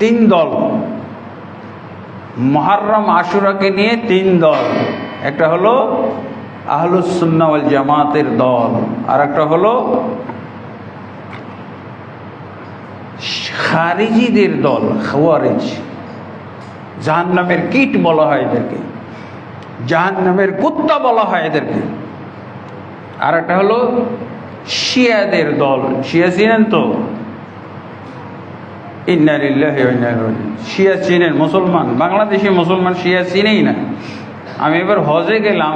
তিন দল, মুহররম আশুরাকে নিয়ে তিন দল। একটা হলো আহলুস সুন্নাহ ওয়াল জামাতের দল, আর একটা হলো খারিজিদের দল, খাওয়ারিজ। জাহান্নামের কীট বলা হয় এদেরকে, জাহান্নামের কুত্তা বলা হয় এদেরকে। আর একটা হলো শিয়াদের দল। শিয়া চিনেন তো? ইন্না লিল্লাহি ওয়া ইন্না ইলাইহি রাজিউন। শিয়া চিনেন? মুসলমান, বাংলাদেশি মুসলমান শিয়া চিনেই না। আমি এবার হজে গেলাম,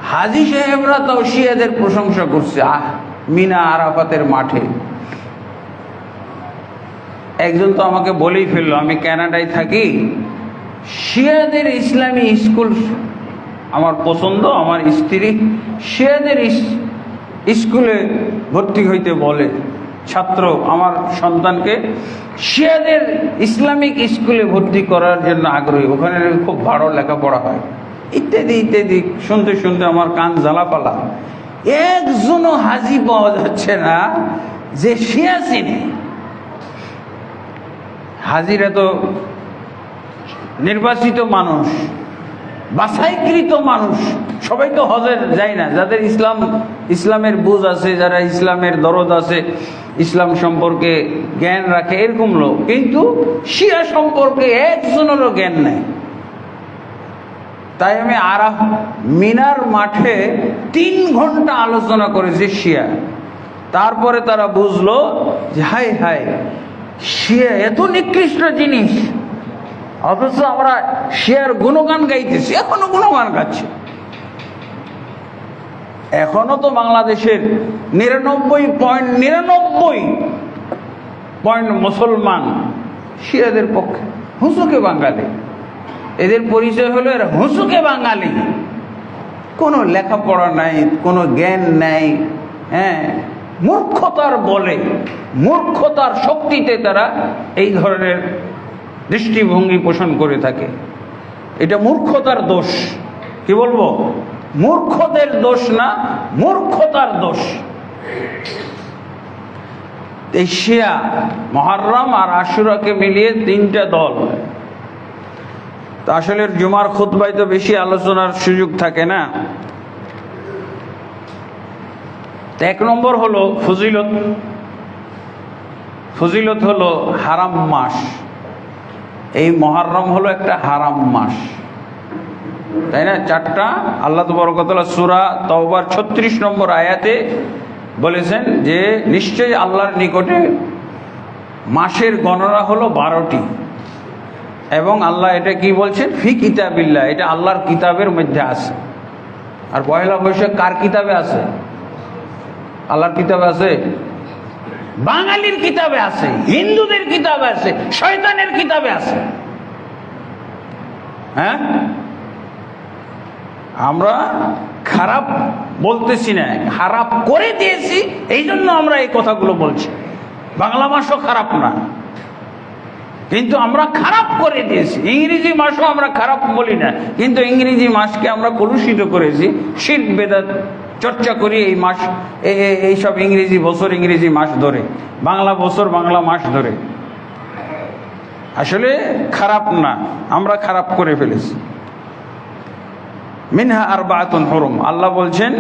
হাজী সাহেবরা তাও শিয়াদের প্রশংসা করছে। মিনা আরাফাতের মাঠে একজন তো আমাকে বলেই ফেললো, আমি কানাডায় থাকি, শিয়াদের ইসলামী স্কুল আমার পছন্দ, আমার স্ত্রী শিয়াদের স্কুলে ভর্তি হইতে বলে। ছাত্র আমার সন্তানকে শিয়াদের ইসলামিক স্কুলে ভর্তি করার জন্য আগ্রহী, ওখানে খুব ভালো লেখাপড়া হয়, ইত্যাদি ইত্যাদি। শুনতে শুনতে আমার কান জ্বালাপালা। একজনও হাজি পাওয়া যাচ্ছে না যে শিয়া চিনে। হাজিরা তো নির্বাচিত মানুষ, বাছাইকৃত মানুষ, সবাই তো হজে যায় না। যাদের ইসলামের বুঝ আছে, যারা ইসলামের দরদ আছে, ইসলাম সম্পর্কে জ্ঞান রাখে, এরকম লোক। কিন্তু শিয়া সম্পর্কে একজনেরও জ্ঞান নেই। তাই আমি মিনার মাঠে 3 ঘন্টা আলোচনা করেছি শিয়া। তারপরে তারা বুঝলো যে হায় হায়, শিয়া এত নিকৃষ্ট জিনিস, অথচ আমরা শিয়ার গুণগান গাইতেছি, এখনো গুণগান গাচ্ছি। এখনো তো বাংলাদেশের 99.99% মুসলমান শিয়াদের পক্ষে, হুঁচুকে বাঙালি। এদের পরিচয় হলো এরা হুঁচুকে বাঙালি। কোনো লেখাপড়া নাই, কোনো জ্ঞান নাই, হ্যাঁ, মূর্খতার বলে, মূর্খতার শক্তিতে তারা এই ধরনের দৃষ্টিভঙ্গি পোষণ করে থাকে। এটা মূর্খতার দোষ। কি বলবো? মূর্খদের দোষ না, মূর্খতার দোষ। এই শিয়া মুহররম আর আশুরাকে মিলিয়ে 3টা দল। তো আসলে জুমার খুতবায় তো বেশি আলোচনার সুযোগ থাকে না। 1 নম্বর হলো ফজিলত। ফজিলত হলো হারাম মাস। এই মুহররম হলো একটা হারাম মাস, তাই না? 4টা আল্লাহ তাবারক ওয়া তাআলা সূরা তাওবার 36 নম্বর আয়াতে বলেছেন যে নিশ্চয়ই আল্লাহর নিকটে মাসের গণনা হলো 12টি। এবং আল্লাহ এটা কি বলছেন? ফি কিতাবিল্লাহ, এটা আল্লাহর কিতাবের মধ্যে আছে। আর পয়লা বৈশাখ কার কিতাবে আছে? আল্লাহর কিতাবে আছে, বাঙালির কিতাবে আছে, হিন্দুদের কিতাবে আছে, শয়তানের কিতাবে আছে। হ্যাঁ, আমরা খারাপ বলতেছি না, খারাপ করে দিয়েছি, এই জন্য আমরা এই কথাগুলো বলছি। বাংলা মাসও খারাপ না, কিন্তু আমরা খারাপ করে দিয়েছি। ইংরেজি মাসও আমরা খারাপ বলি না, কিন্তু ইংরেজি মাসকে আমরা কলুষিত করেছি, শিরক বেদাত চর্চা করি এই মাস, এইসব ইংরেজি বছর, ইংরেজি মাস ধরে, বাংলা বছর, বাংলা মাস ধরে। আসলে খারাপ না, আমরা খারাপ করে ফেলেছি। মিনহা আরবাতুন হুরুম, আল্লাহ বলছেন।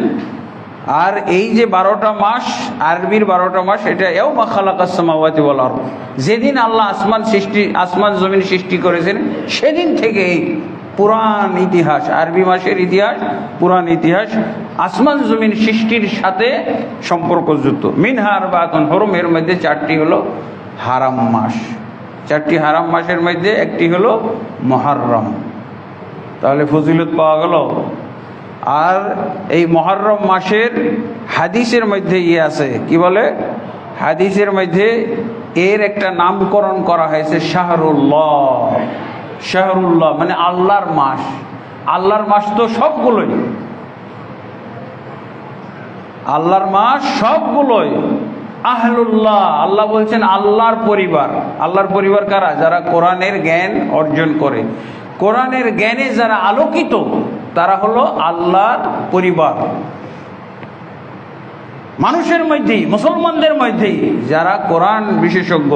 আর এই যে 12টা মাস, আরবির 12টা মাস, এটা ইয়াউমা খালাকাস সামাওয়াতি ওয়াল আরদ, যেদিন আল্লাহ আসমান জমিন সৃষ্টি করেছেন, সেদিন থেকে এই পুরান ইতিহাস, আরবি মাসের ইতিহাস, পুরান ইতিহাস আসমান জমিন সৃষ্টির সাথে সম্পর্কযুক্ত। মিনহা আরবাতুন হুরুম, এর মধ্যে 4টি হলো হারাম মাস। 4টি হারাম মাসের মধ্যে একটি হলো মুহররম। তাহলে ফজিলত পাওয়া গেল। আর এই মুহররম মাসের হাদিসের মধ্যে আছে, কি বলে? হাদিসের মধ্যে এর একটা নামকরণ করা হয়েছে শাহরুল্লাহ। শাহরুল্লাহ মানে আল্লাহর মাস। আল্লাহর মাস তো সবগুলোই, আল্লাহর মাস সবগুলোই। আহলুল্লাহ, আল্লাহ বলছেন আল্লাহর পরিবার। আল্লাহর পরিবার কারা? যারা কোরআনের জ্ঞান অর্জন করে, কোরআনের জ্ঞানে যারা আলোকিত, তারা হলো আল্লাহর পরিবার। মানুষের মধ্যেই, মুসলমানদের মধ্যেই যারা কোরআন বিশেষজ্ঞ,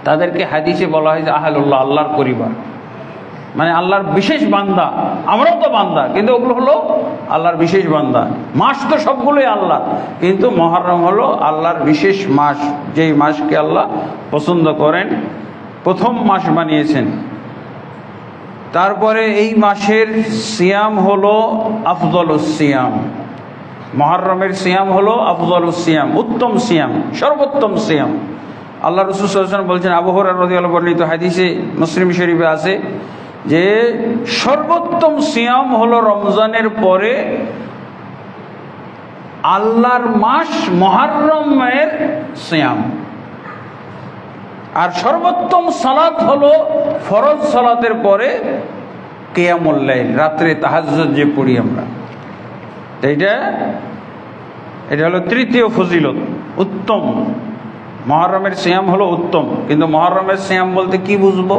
তাদেরকে হাদিসে বলা হয় যে আহলুল্লাহ, আল্লাহর পরিবার, মানে আল্লাহর বিশেষ বান্দা। আমরাও তো বান্দা, কিন্তু ওগুলো হলো আল্লাহর বিশেষ বান্দা। মাস তো সবগুলোই আল্লাহ, কিন্তু মুহররম হলো আল্লাহর বিশেষ মাস, যেই মাসকে আল্লাহ পছন্দ করেন, প্রথম মাস বানিয়েছেন। তারপরে এই মাসের সিয়াম হলো আফদলুস সিয়াম। মুহররমের সিয়াম হলো আফদলুস সিয়াম, উত্তম সিয়াম, সর্বোত্তম সিয়াম। আল্লাহ রাসূল সাল্লাল্লাহু আলাইহি ওয়াসাল্লাম বলছেন, আবু হুরায়রা রাদিয়াল্লাহু আনহু বর্ণিত হাদিসে মুসলিম শরীফে আছে যে সর্বোত্তম সিয়াম হলো রমজানের পরে আল্লাহর মাস মুহররমের সিয়াম। আর সর্বোত্তম সালাত হলো ফরজ সালাতের পরে কিয়ামুল লাইল, রাত্রে তাহাজ্জুদ যে পড়ি আমরা, এটা হলো তৃতীয় ফজিলত, উত্তম। মুহররমের সিয়াম হলো উত্তম, কিন্তু মুহররমের সিয়াম বলতে কি বুঝবো?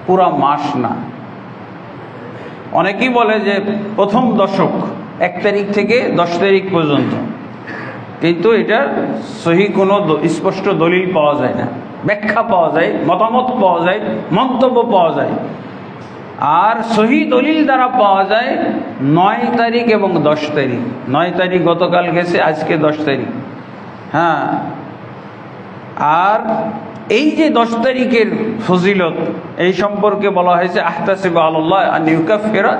পুরা মাস না। অনেকেই বলে যে প্রথম দশক, 1 তারিখ থেকে 10 তারিখ পর্যন্ত, কিন্তু এটার সহি কোনো স্পষ্ট দলিল পাওয়া যায় না, ব্যাখ্যা পাওয়া যায়, মতামত পাওয়া যায়, মন্তব্য পাওয়া যায়। আর সহি দলিল দ্বারা পাওয়া যায় 9 তারিখ এবং 10 তারিখ। 9 তারিখ গতকাল গেছে, আজকে 10 তারিখ। হ্যাঁ, আর এই যে 10 তারিখের ফজিলত, এই সম্পর্কে বলা হয়েছে আহতাসিবু আলাল্লাহ আন ইউকাফিরা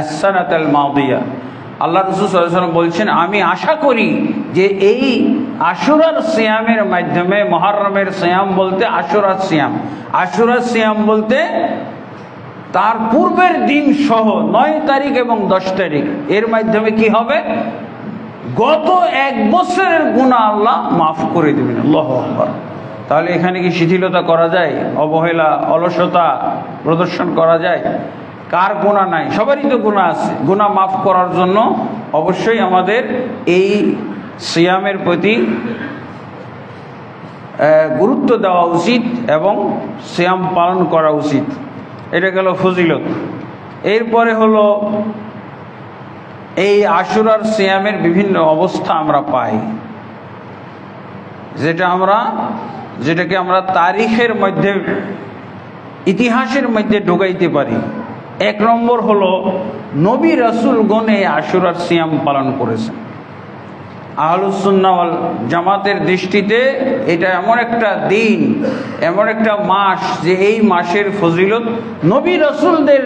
আস-সানাতাল মাদিয়া। আল্লাহ রাসূল সাল্লাল্লাহু আলাইহি ওয়াসাল্লাম বলছেন, আমি আশা করি যে এই আশুরার সিয়ামের মাধ্যমে, মুহররমের সিয়াম বলতে আশুরার সিয়াম, আশুরার সিয়াম বলতে তার পূর্বের দিন সহ 9 তারিখ এবং 10 তারিখ, এর মাধ্যমে কি হবে? গত 1 বছরের গুনাহ আল্লাহ মাফ করে দেবেন। আল্লাহু আকবার। তাহলে এখানে কি শিথিলতা করা যায়? অবহেলা, অলসতা প্রদর্শন করা যায়? কার গুনাহ নাই? সবারই তো গুনাহ আছে। গুনাহ মাফ করার জন্য অবশ্যই আমাদের এই সিয়ামের প্রতি গুরুত্ব দেওয়া উচিত এবং সিয়াম পালন করা উচিত। এটা গেল ফজিলত। এরপরে হলো এই আশুরার সিয়ামের বিভিন্ন অবস্থা আমরা পাই, যেটাকে আমরা তারিখের মধ্যে, ইতিহাসের মধ্যে ঢুকাইতে পারি। 1 নম্বর হলো নবী রাসূলগণ এই আশুরার সিয়াম পালন করেছেন। আহলুস সুন্নাহ ওয়াল জামাতের দৃষ্টিতে এটা এমন একটা দিন, এমন একটা মাস, যে এই মাসের ফজিলত নবী রাসূলদের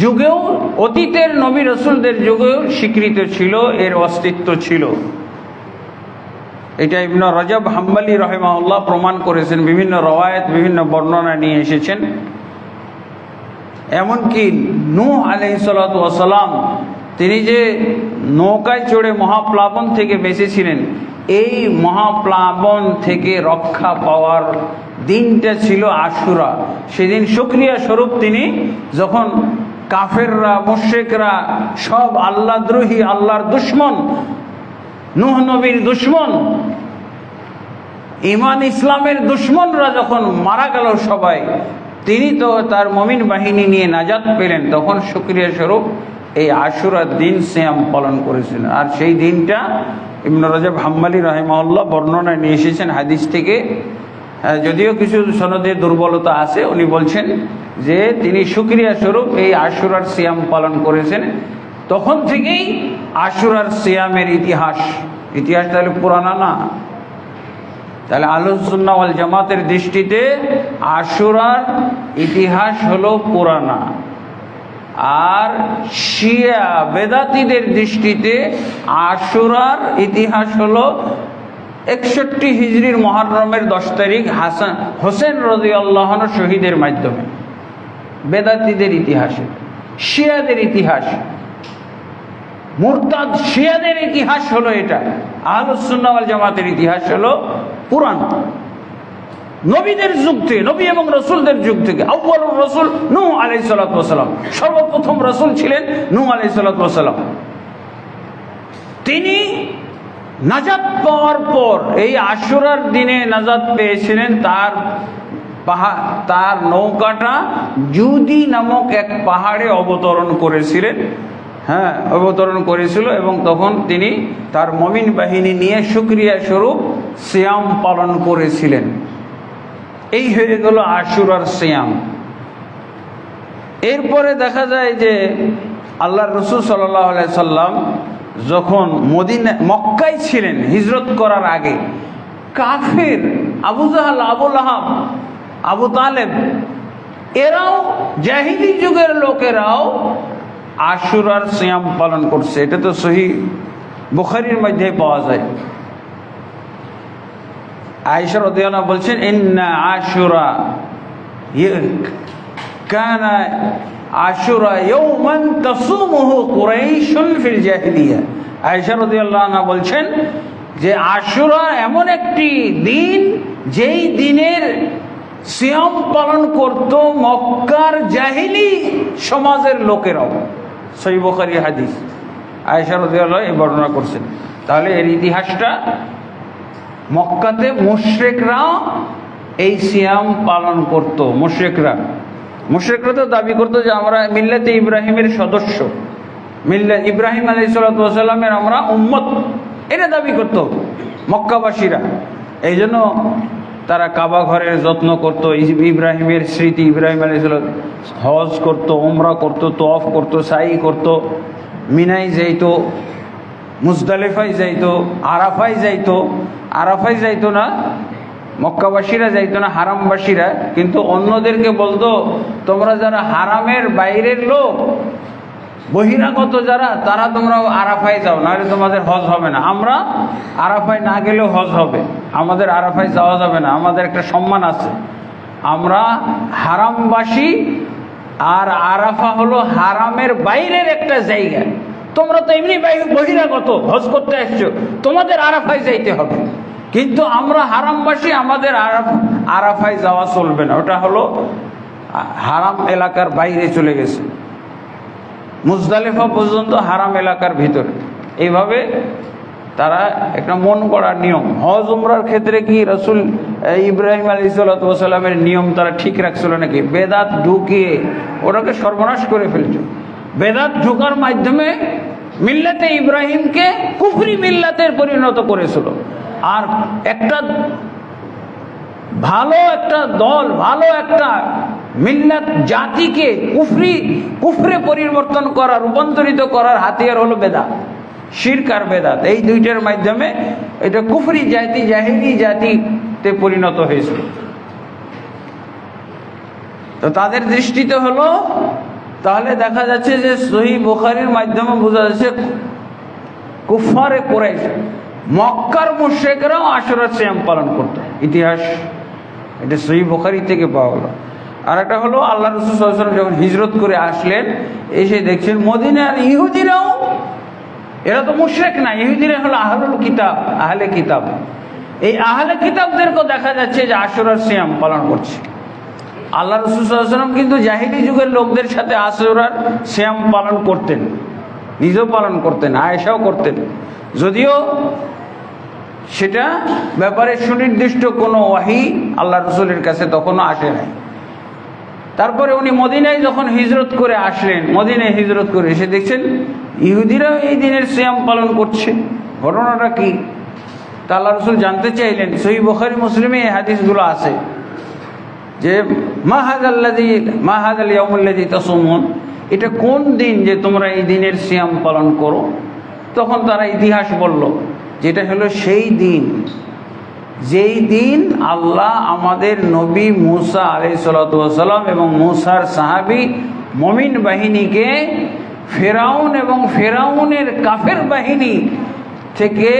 যুগেও, অতীতের নবী রাসূলদের যুগেও স্বীকৃত ছিল, এর অস্তিত্ব ছিল। এটা ইবনে রজব হাম্বলি রাহিমাহুল্লাহ প্রমাণ করেছেন, বিভিন্ন রওয়ায়াত, বিভিন্ন বর্ণনা নিয়ে এসেছেন। এমনকি নূহ আলাইহিস সালাতু ওয়াস সালাম, তিনি যে নৌকায় চড়ে মহাপ্লাবন থেকে বেঁচেছিলেন, এই মহাপ্লাবন থেকে রক্ষা পাওয়ার দিনটা ছিল আশুরা। সেদিন শুকরিয়া স্বরূপ তিনি যখন কাফেররা মুশরিকরা সব আল্লাহদ্রোহী, আল্লাহর দুশমন, নূহ নবীর দুশমন, ঈমান ইসলামের দুশমনরা যখন মারা গেল সবাই, তিনি তো তার মুমিন বাহিনী নিয়ে নাজাত পেলেন, তখন শুকরিয়া স্বরূপ এই আশুরার দিন সিয়াম পালন করেছিলেন। আর সেই দিনটা ইবনে রাজব হাম্বলী রাহিমাহুল্লাহ বর্ণনায় নিয়ে এসেছেন হাদিস থেকে, যদিও কিছু সনদে দুর্বলতা আছে। উনি বলছেন যে তিনি শুকরিয়া স্বরূপ এই আশুরার সিয়াম পালন করেছেন। তখন থেকেই আশুরার সিয়ামের ইতিহাস তাহলে পুরানা না, তাহলে আহলুস সুন্নাহ ওয়াল জামাতের দৃষ্টিতে আশুরার ইতিহাস হলো পুরানা, আর শিয়া বেদাতীদের দৃষ্টিতে আশুরার ইতিহাস হলো 61 হিজরির মুহররমের 10 তারিখ হোসেন রাদিয়াল্লাহু আনহু শহীদের মাধ্যমে। বেদাতীদের ইতিহাসে, শিয়াদের ইতিহাস, মুরতাদ শিয়াদের ইতিহাস হলো এটা। আহলুস সুন্নাহ ওয়াল জামাতের ইতিহাস হলো পুরানো, নবীদের যুগ থেকে, নবী এবং রসুলদের যুগ থেকে। আউয়ালুর রাসূল নূহ আলাইহিস সালাতু ওয়াস সালাম, সর্বপ্রথম রাসূল ছিলেন নূহ আলাইহিস সালাতু ওয়াস সালাম। তিনি নাজাত পাওয়ার পর এই আশুরার দিনে নাজাত পেয়েছিলেন। তার নৌকাটা জুদি নামক এক পাহাড়ে অবতরণ করেছিলেন, অবতরণ করেছিল, এবং তখন তিনি তার মুমিন বাহিনী নিয়ে শুকরিয়া স্বরূপ সিয়াম পালন করেছিলেন। এই হয়ে গেল আশুরার সিয়াম। এরপরে দেখা যায় যে আল্লাহর রাসূল সাল্লাল্লাহু আলাইহি সাল্লাম যখন মক্কায় ছিলেন হিজরত করার আগে, কাফের আবু জাহাল, আবু লাহাব, আবু তালেব, এরাও জাহিলি যুগের লোকেরাও আশুরার সিয়াম পালন করছে। এটা তো সহিহ বুখারীর মধ্যে পাওয়া যায়। আয়েশা রাদিয়াল্লাহু আনহা বলছেন, ইন্না আশুরা কানা আশুরা ইয়াওমান তাসুমুহু কুরাইশুন ফিল জাহিলিয়া। আয়েশা রাদিয়াল্লাহু আনহা বলছেন যে আশুরা এমন একটি দিন যেই দিনের সিয়াম পালন করত মক্কার জাহিলি সমাজের লোকেরাও। সহিহ বুখারী হাদিস, আয়েশা রাদিয়াল্লাহু আনহা এই বর্ণনা করছেন। তাহলে এর ইতিহাসটা, মক্কাতে মুশরিকরাও এই সিয়াম পালন করত। মুশরিকরা তো দাবি করতো যে আমরা মিল্লাতে ইব্রাহিমের সদস্য, মিল্লাত ইব্রাহিম আলাইহিস সালাতু ওয়াস সালামের আমরা উম্মত, এটা দাবি করত মক্কাবাসীরা। এই জন্য তারা কাবা ঘরের যত্ন করত, ইব্রাহিমের স্মৃতি, ইব্রাহিম আলাইহিস সালাম হজ করত, উমরা করত, তওয়াফ করত, সাই করত, মিনায় যাইতো, মুজদালিফায় যাইতো, আরাফায় যাইতো না, মক্কাবাসীরা যাইতো না, হারামবাসীরা। কিন্তু অন্যদেরকে বলতো, তোমরা যারা হারামের বাইরের লোক, বহিরাগত যারা, তারা তোমরা আরাফায় যাও, নাহলে তোমাদের হজ হবে না। আমরা আরাফায় না গেলেও হজ হবে, আমাদের আরাফায় যাওয়া যাবে না, আমাদের একটা সম্মান আছে, আমরা হারামবাসী। আর আরাফা হলো হারামের বাইরের একটা জায়গা। তোমরা তো এমনি বহিরাগত, হজ করতে আসছো, তোমাদের আরাফায় যাইতে হবে, কিন্তু আমরা হারামবাসী, আমাদের আরাফায় যাওয়া চলবে না। ওটা হলো হারাম এলাকার বাইরে চলে গেছে, মুজদালিফা পর্যন্ত হারাম এলাকার ভিতরে। এইভাবে তারা একটা মন গড়া নিয়ম। হজ উমরার ক্ষেত্রে কি রাসূল ইব্রাহিম আলাইহিস সালাতু ওয়াস সালামের নিয়ম তারা ঠিক রাখছিল নাকি? বেদাত ঢুকিয়ে ওটাকে সর্বনাশ করে ফেলছে। বেদাত ঢোকার মাধ্যমে মিল্লাতে ইব্রাহিমকে কুফরি মিল্লাতের পরিণত করেছিল। আর একটা ভালো একটা দল, ভালো একটা মিল্লাত জাতিকে কুফরে পরিবর্তন করা, রূপান্তরিত করার হাতিয়ার হলো বেদাত, শিরক আর বেদাত। এই দুইটার মাধ্যমে এটা কুফরি জাতি, জাহিলি জাতিতে পরিণত হয়েছিল। তো তাদের দৃষ্টিতে হলো, তাহলে দেখা যাচ্ছে যে সহিহ বুখারীর মাধ্যমে বোঝা যাচ্ছে কুফারে কুরাইশ, মক্কার মুশরিকরাও আশুরার সিয়াম পালন করত। ইতিহাস এটা সহিহ বুখারী থেকে পাওয়া হলো। আর একটা হলো আল্লাহ রাসূল সাল্লাল্লাহু আলাইহি ওয়াসাল্লাম যখন হিজরত করে আসলেন, এসে দেখছেন মদিনার ইহুদিরাও, এরা তো মুশরিক না, ইহুদিরা হলো আহলুল কিতাব, আহলে কিতাব। এই আহলে কিতাবদেরকেও দেখা যাচ্ছে যে আশুরার সিয়াম পালন করছে। আল্লাহ রাসূল সাল্লাল্লাহু আলাইহি ওয়াসাল্লাম কিন্তু জাহিলি যুগের লোকদের সাথে আশুরার সিয়াম পালন করতেন, নিজেও পালন করতেন, আয়েশাও করতেন, যদিও সেটা ব্যাপারে সুনির্দিষ্ট কোনো ওয়াহি আল্লাহ রাসূলের কাছে তখনও আসে নাই। তারপরে উনি মদিনায় যখন হিজরত করে আসলেন, মদিনায় হিজরত করে এসে দেখছেন ইহুদিরাও এই দিনের সিয়াম পালন করছে, ঘটনাটা কি? তা আল্লাহ রাসূল জানতে চাইলেন। সহিহ বুখারী মুসলিমে এই হাদিসগুলো আছে যে মা হাযাল ইয়াউমুল্লাযী তাসুমুন, এটা কোন দিন যে তোমরা এই দিনের সিয়াম পালন করো? তখন তারা ইতিহাস বলল, যেটা হলো সেই দিন যেই দিন আল্লাহ আমাদের নবী মূসা আলাইহিসসালাতু ওয়াসসালাম এবং মূসার সাহাবী মুমিন বাহিনীকে ফেরাউন এবং ফেরাউনের কাফের বাহিনী থেকে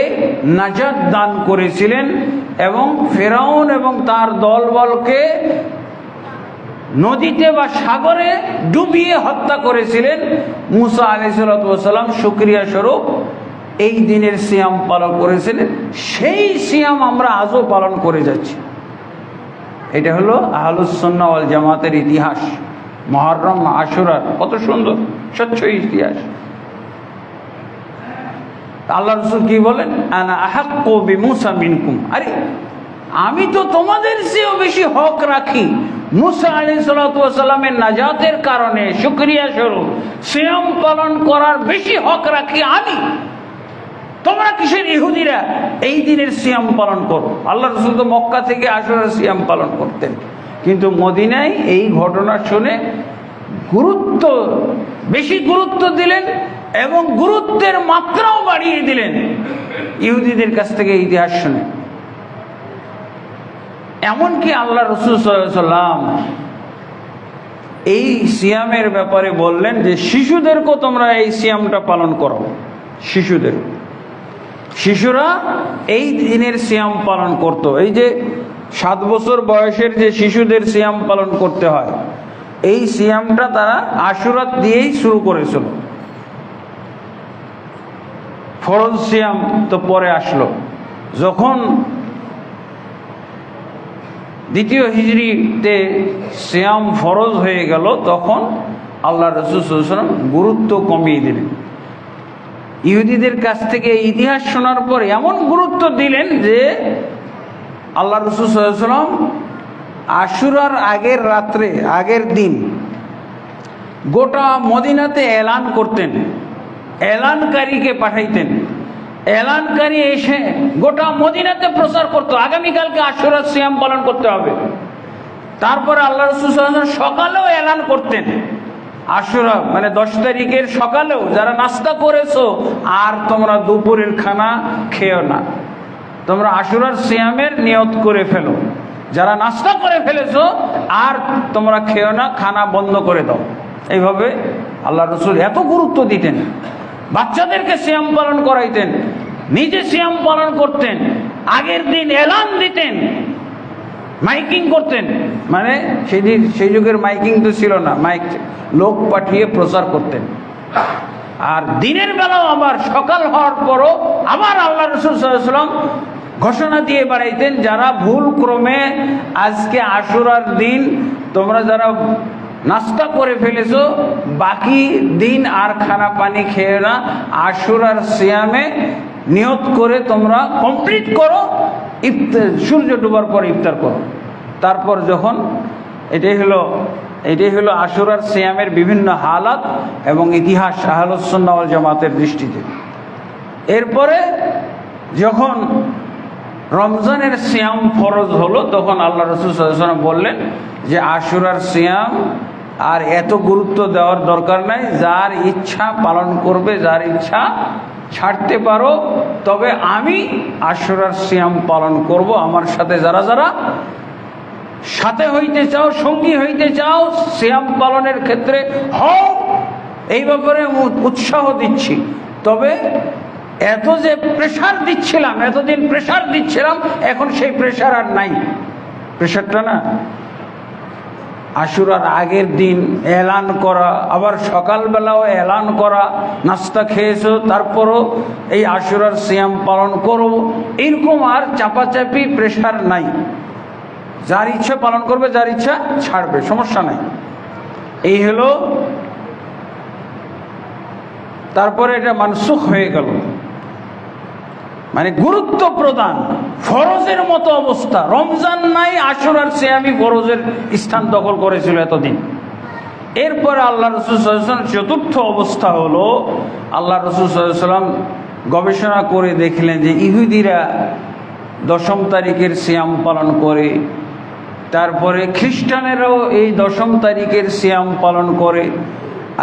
নাজাত দান করেছিলেন এবং ফেরাউন এবং তার দলবলকে নদীতে বা সাগরে ডুবিয়ে হত্যা করেছিলেন। মূসা আলাইহিসসালাতু ওয়াসসালাম শুকরিয়া স্বরূপ এই দিনের সিয়াম পালন করেছিলেন। সেই সিয়াম আমরা আজও পালন করে যাচ্ছি। এটা হলো আহলুস সুন্নাহ ওয়াল জামাতের ইতিহাস। মুহররম আশুরা কত সুন্দর স্বচ্ছ ইতিহাস। আল্লাহ রাসূল কি বলেন? আনা আহাক্কু বিমূসা মিনকুম, আরে আমি তো তোমাদের চেয়েও বেশি হক রাখি। মূসা আলাইহিসসালাতু ওয়াসসালামের নাজাতের কারণে শুকরিয়া স্বরূপ সিয়াম পালন করার বেশি হক রাখি আমি। তোমরা কিসের ইহুদিরা এই দিনের সিয়াম পালন করো? আল্লাহ রাসূল তো মক্কা থেকে আশুরার সিয়াম পালন করতেন, কিন্তু মদিনায় এই ঘটনা শুনে বেশি গুরুত্ব দিলেন এবং গুরুত্বের মাত্রাও বাড়িয়ে দিলেন ইহুদিদের কাছ থেকে ইতিহাস শুনে। এমনকি আল্লাহ রাসূল সাল্লাল্লাহু আলাইহি ওয়াসাল্লাম এই সিয়ামের ব্যাপারে বললেন যে শিশুদেরকেও তোমরা এই সিয়ামটা পালন করো। শিশুরা এই দিনের সিয়াম পালন করত। এই যে 7 বছর বয়সের যে শিশুদের সিয়াম পালন করতে হয়, এই সিয়ামটা তারা আশুরা দিয়েই শুরু করেছিল। ফরজ সিয়াম তো পরে আসলো। যখন দ্বিতীয় হিজরিতে সিয়াম ফরজ হয়ে গেল, তখন আল্লাহ রাসূল সাল্লাল্লাহু আলাইহি ওয়াসাল্লাম গুরুত্ব কমিয়ে দিলেন। ইহুদিদের কাছ থেকে ইতিহাস শোনার পর এমন গুরুত্ব দিলেন যে আল্লাহ রাসূল সাল্লাল্লাহু আলাইহি ওয়াসাল্লাম আশুরার আগের রাত্রে, আগের দিন গোটা মদিনাতে এলান করতেন, এলানকারীকে পাঠাইতেন। এলানকারী এসে গোটা মদিনাতে প্রচার করতো আগামীকালকে আশুরার সিয়াম পালন করতে হবে। তারপরে আল্লাহ রাসূল সাল্লাল্লাহু আলাইহি ওয়াসাল্লাম সকালেও এলান করতেন, আশুরা মানে 10 তারিখের সকালেও যারা নাস্তা করেছো আর তোমরা দুপুরের খানা খেও না, তোমরা আশুরার সিয়ামের নিয়ত করে ফেলো। যারা নাস্তা করে ফেলেছো আর তোমরা খেও না, খানা বন্ধ করে দাও। এইভাবে আল্লাহ রাসূল এত গুরুত্ব দিতেন। বাচ্চাদেরকে সিয়াম পালন করাইতেন, নিজে সিয়াম পালন করতেন, আগের দিন এলান দিতেন, মাইকিং করতেন। মানে সেই যুগের মাইকিং তো ছিল না, মাইক লোক পাঠিয়ে প্রচার করতেন। আর দিনের বেলাও আবার সকাল হওয়ার পরও আবার আল্লাহ রাসূল সাল্লাল্লাহু আলাইহি ওয়াসাল্লাম ঘোষণা দিয়ে বাড়াইতেন, যারা ভুল ক্রমে আজকে আশুরার দিন তোমরা যারা নাস্তা করে ফেলেছো, বাকি দিন আর খানা পানি খেয়ে না, আশুরার সিয়ামে নিয়ত করে তোমরা কমপ্লিট করো, ইফতার সূর্য ডোবার পর ইফতার করো। তারপর যখন এটাই হলো আশুরার সিয়ামের বিভিন্ন হালাত এবং ইতিহাস আহলুস সুন্নাহ ওয়াল জামাতের দৃষ্টিতে। এরপরে যখন রমজানের সিয়াম ফরজ হলো, তখন আল্লাহ রাসূল সাল্লাল্লাহু আলাইহি ওয়াসাল্লাম বললেন যে আশুরার সিয়াম আর এত গুরুত্ব দেওয়ার দরকার নাই, যার ইচ্ছা পালন করবে, যার ইচ্ছা ছাড়তে পারো, তবে আমি আশুরার সিয়াম পালন করব। আমার সাথে যারা যারা সাথে হইতে চাও, সঙ্গী হইতে চাও সিয়াম পালনের ক্ষেত্রে হও, এই ব্যাপারে উৎসাহ দিচ্ছি। তবে এত যে প্রেশার দিচ্ছিলাম, এতদিন প্রেশার দিচ্ছিলাম, এখন সেই প্রেশার আর নাই। প্রেশারটা না, আশুরার আগের দিন এলান করা, আবার সকালবেলাও এলান করা, নাস্তা খেয়েছো তারপরও এই আশুরার সিয়াম পালন করো, এরকম আর চাপাচাপি প্রেশার নাই। যার ইচ্ছা পালন করবে, যার ইচ্ছা ছাড়বে, সমস্যা নাই। এই হলো, তারপরে এটা মানসুখ হয়ে গেল, মানে গুরুত্ব প্রদান, ফরজের মতো অবস্থা। রমজান নাই, আশুরার সিয়ামই ফরজের স্থান দখল করেছিল এতদিন। এরপরে আল্লাহ রাসূল সাল্লাল্লাহু আলাইহি ওয়াসাল্লাম চতুর্থ অবস্থা হলো, আল্লাহ রাসূল সাল্লাল্লাহু আলাইহি ওয়াসাল্লাম গবেষণা করে দেখলেন যে ইহুদিরা 10 তারিখের সিয়াম পালন করে, তারপরে খ্রিস্টানেরাও এই 10 তারিখের সিয়াম পালন করে।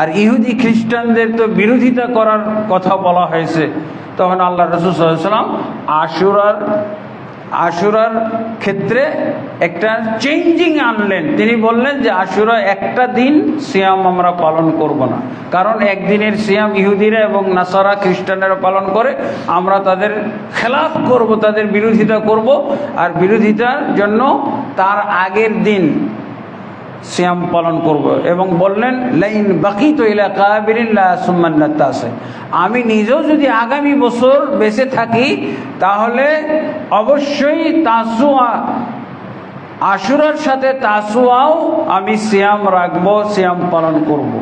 আর ইহুদি খ্রিস্টানদের তো বিরোধিতা করার কথা বলা হয়েছে। তখন আল্লাহ রাসূল সাল্লাল্লাহু আলাইহি ওয়াসাল্লাম আশুরার ক্ষেত্রে একটা চেঞ্জিং আনলেন। তিনি বললেন যে আশুরা একটা দিন সিয়াম আমরা পালন করব না, কারণ একদিনের সিয়াম ইহুদিরা এবং নাসারা খ্রিস্টানেরা পালন করে, আমরা তাদের খেলাফ করব, তাদের বিরোধিতা করব। আর বিরোধিতার জন্য তার আগের দিন সিয়াম পালন করব। এবং বললেন লাইন বাকিতু ইলা কাবিরিন লা সুম্মান্নাত তাসে, আমি নিজেও যদি আগামী বছর বেঁচে থাকি তাহলে অবশ্যই তাসুয়া, আশুরার সাথে তাসুয়াও আমি সিয়াম রাখবো, সিয়াম পালন করব।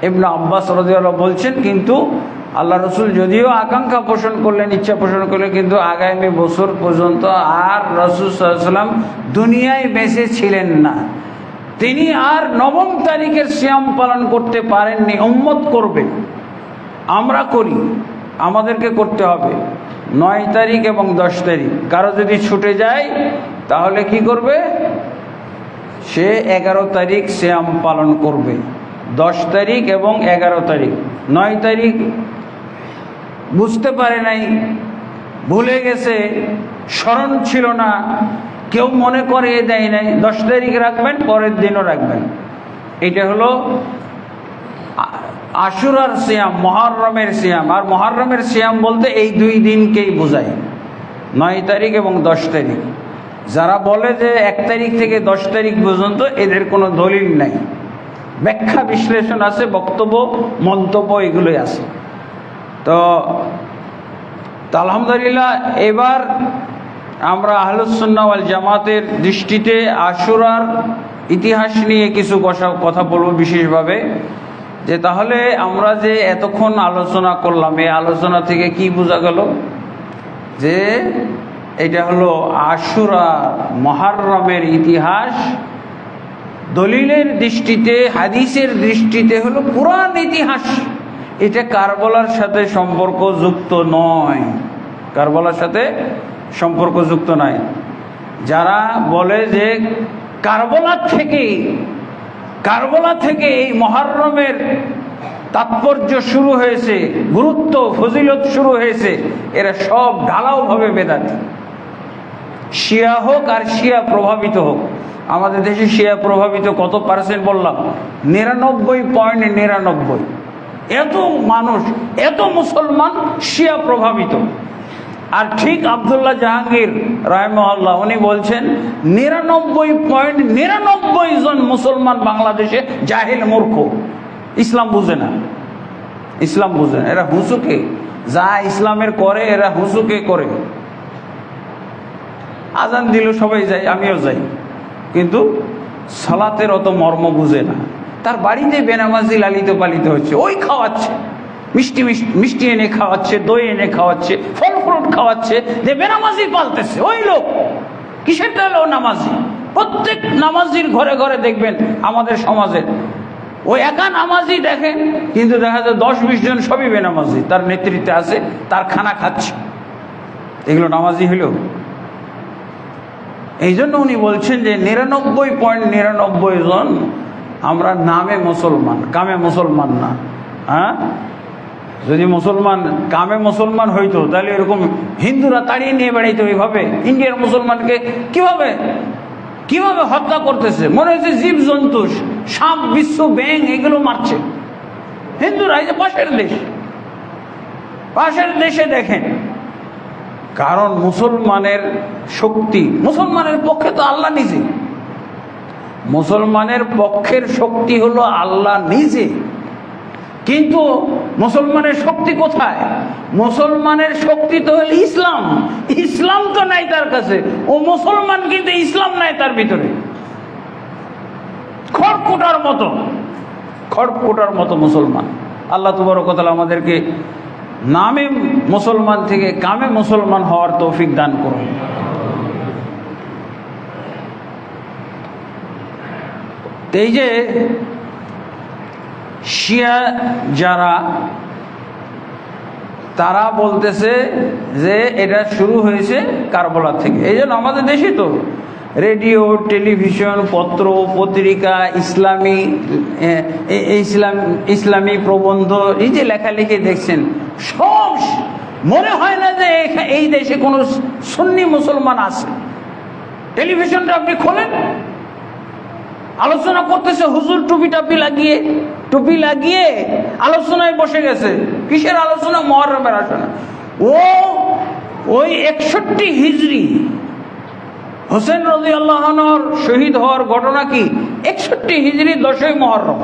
ইবনে আব্বাস রাদিয়াল্লাহু বলছেন, কিন্তু আল্লাহ রসুল যদিও আকাঙ্ক্ষা পোষণ করলেন, ইচ্ছা পোষণ করলেন, কিন্তু আগামী বছর পর্যন্ত আর রাসূল সাল্লাল্লাহু আলাইহি ওয়াসাল্লাম দুনিয়ায় বেঁচে ছিলেন না। তিনি আর 9 তারিখের সিয়াম পালন করতে পারেননি। উম্মত করবে, আমরা করি, আমাদেরকে করতে হবে 9 তারিখ এবং 10 তারিখ। কারো যদি ছুটে যায় তাহলে কি করবে? সে 11 তারিখ সিয়াম পালন করবে, 10 তারিখ এবং 11 তারিখ। 9 তারিখ বুঝতে পারে নাই, ভুলে গেছে, স্মরণ ছিল না, কেউ মনে করে দেয় নাই, 10 তারিখ রাখবেন, পরের দিনও রাখবেন। এটা হলো আশুরার সিয়াম, মুহররমের সিয়াম। আর মুহররমের সিয়াম বলতে এই 2 দিনকেই বোঝায়, 9 তারিখ এবং 10 তারিখ। যারা বলে যে 1 তারিখ থেকে 10 তারিখ পর্যন্ত, এদের কোনো দলিল নাই, ব্যাখ্যা বিশ্লেষণ আছে, বক্তব্য মন্তব্য এগুলোই আছে। তো আলহামদুলিল্লাহ, এবার আমরা আহলুস সুন্নাহ ওয়াল জামাতের দৃষ্টিতে আশুরার ইতিহাস নিয়ে কিছু কথা বলবো বিশেষভাবে। যে তাহলে আমরা যে এতক্ষণ আলোচনা করলাম, এই আলোচনা থেকে কি বোঝা গেল? যে এটা হলো আশুরা মুহররমের ইতিহাস। দলিলের দৃষ্টিতে, হাদিসের দৃষ্টিতে হলো পুরান ইতিহাস। এটা কারবালার সাথে সম্পর্কযুক্ত নয়, কারবালার সাথে সম্পর্কযুক্ত নয়। যারা বলে যে কারবালা থেকে এই মুহররমের তাৎপর্য শুরু হয়েছে, গুরুত্ব ফজিলত শুরু হয়েছে, এরা সব ঢালাওভাবে বেদাতি। শিয়া হোক আর শিয়া প্রভাবিত হোক, আমাদের দেশে শিয়া প্রভাবিত কত পার্সেন্ট বললাম? 99.99। এত মানুষ, এত মুসলমান শিয়া প্রভাবিত। আর ঠিক আব্দুল্লাহ জাহাঙ্গীর রাহিমাহুল্লাহ উনি বলছেন 99.99 জন মুসলমান বাংলাদেশে জাহিল, মূর্খ, ইসলাম বুঝে না, ইসলাম বুঝে না। এরা হুসুকে যা ইসলামের করে, এরা হুসুকে করে। আজান দিল সবাই যায়, আমিও যাই, কিন্তু সালাতের অত মর্ম বুঝে না। তার বাড়িতে বেনামাজি লালিত পালিত হচ্ছে, ওই খাওয়াচ্ছে, মিষ্টি এনে খাওয়াচ্ছে, দই এনে খাওয়াচ্ছে, ফল ফ্রুট খাওয়াচ্ছে, যে বেনামাজি পালতেছে ওই লোক। কিসের হলো নামাজি? প্রত্যেক নামাজির ঘরে ঘরে দেখবেন আমাদের সমাজের ওই একা নামাজি দেখেন, কিন্তু দেখা যায় 10-20 জন সবই বেনামাজি, তার নেতৃত্বে আছে, তার খানা খাচ্ছে। এগুলো নামাজি হইল? এই জন্য উনি বলছেন যে 99.99 জন আমরা নামে মুসলমান, কামে মুসলমান না। হ্যাঁ, যদি মুসলমান কামে মুসলমান হইতো তাহলে এরকম হিন্দুরা তাড়িয়ে নিয়ে বেড়াইতো। এইভাবে ইন্ডিয়ার মুসলমানকে কিভাবে হত্যা করতেছে, মনে হচ্ছে জীবজন্তু, সাপ, বিশ্ব, ব্যাঙ এগুলো মারছে হিন্দুরা। এই যে পাশের দেশে দেখেন, কারণ মুসলমানের শক্তি, মুসলমানের পক্ষে তো আল্লাহ নিজে, মুসলমানের পক্ষের শক্তি হলো আল্লাহ নিজে। কিন্তু মুসলমানের শক্তি কোথায়? মুসলমানের শক্তি তো হল ইসলাম। ইসলাম তো নাই তার কাছে, ও মুসলমান কিন্তু ইসলাম নাই তার ভিতরে। খড়কুটার মতো মুসলমান। আল্লাহ তাবারক ওয়া তাআলা আমাদেরকে নামে মুসলমান থেকে কামে মুসলমান হওয়ার তৌফিক দান করুন। এই যে শিয়া যারা, তারা বলতেছে যে এটা শুরু হয়েছে কারবালা থেকে। এই জন্য আমাদের দেশে তো রেডিও, টেলিভিশন, পত্র পত্রিকা, ইসলামী প্রবন্ধ, এই যে লেখালেখি দেখছেন, সব মনে হয় না যে এই দেশে কোনো সুন্নি মুসলমান আছে। টেলিভিশনটা আপনি খোলেন, আলোচনা করতেছে হুজুর টুপি লাগিয়ে আলোচনায় বসে গেছে। কিসের আলোচনা? মুহররমের আলোচনা। ওই 61 হিজরি হোসেন রাদিয়াল্লাহু আনহুর শহীদ হওয়ার ঘটনা কি? 61 হিজরি 10ই মুহররম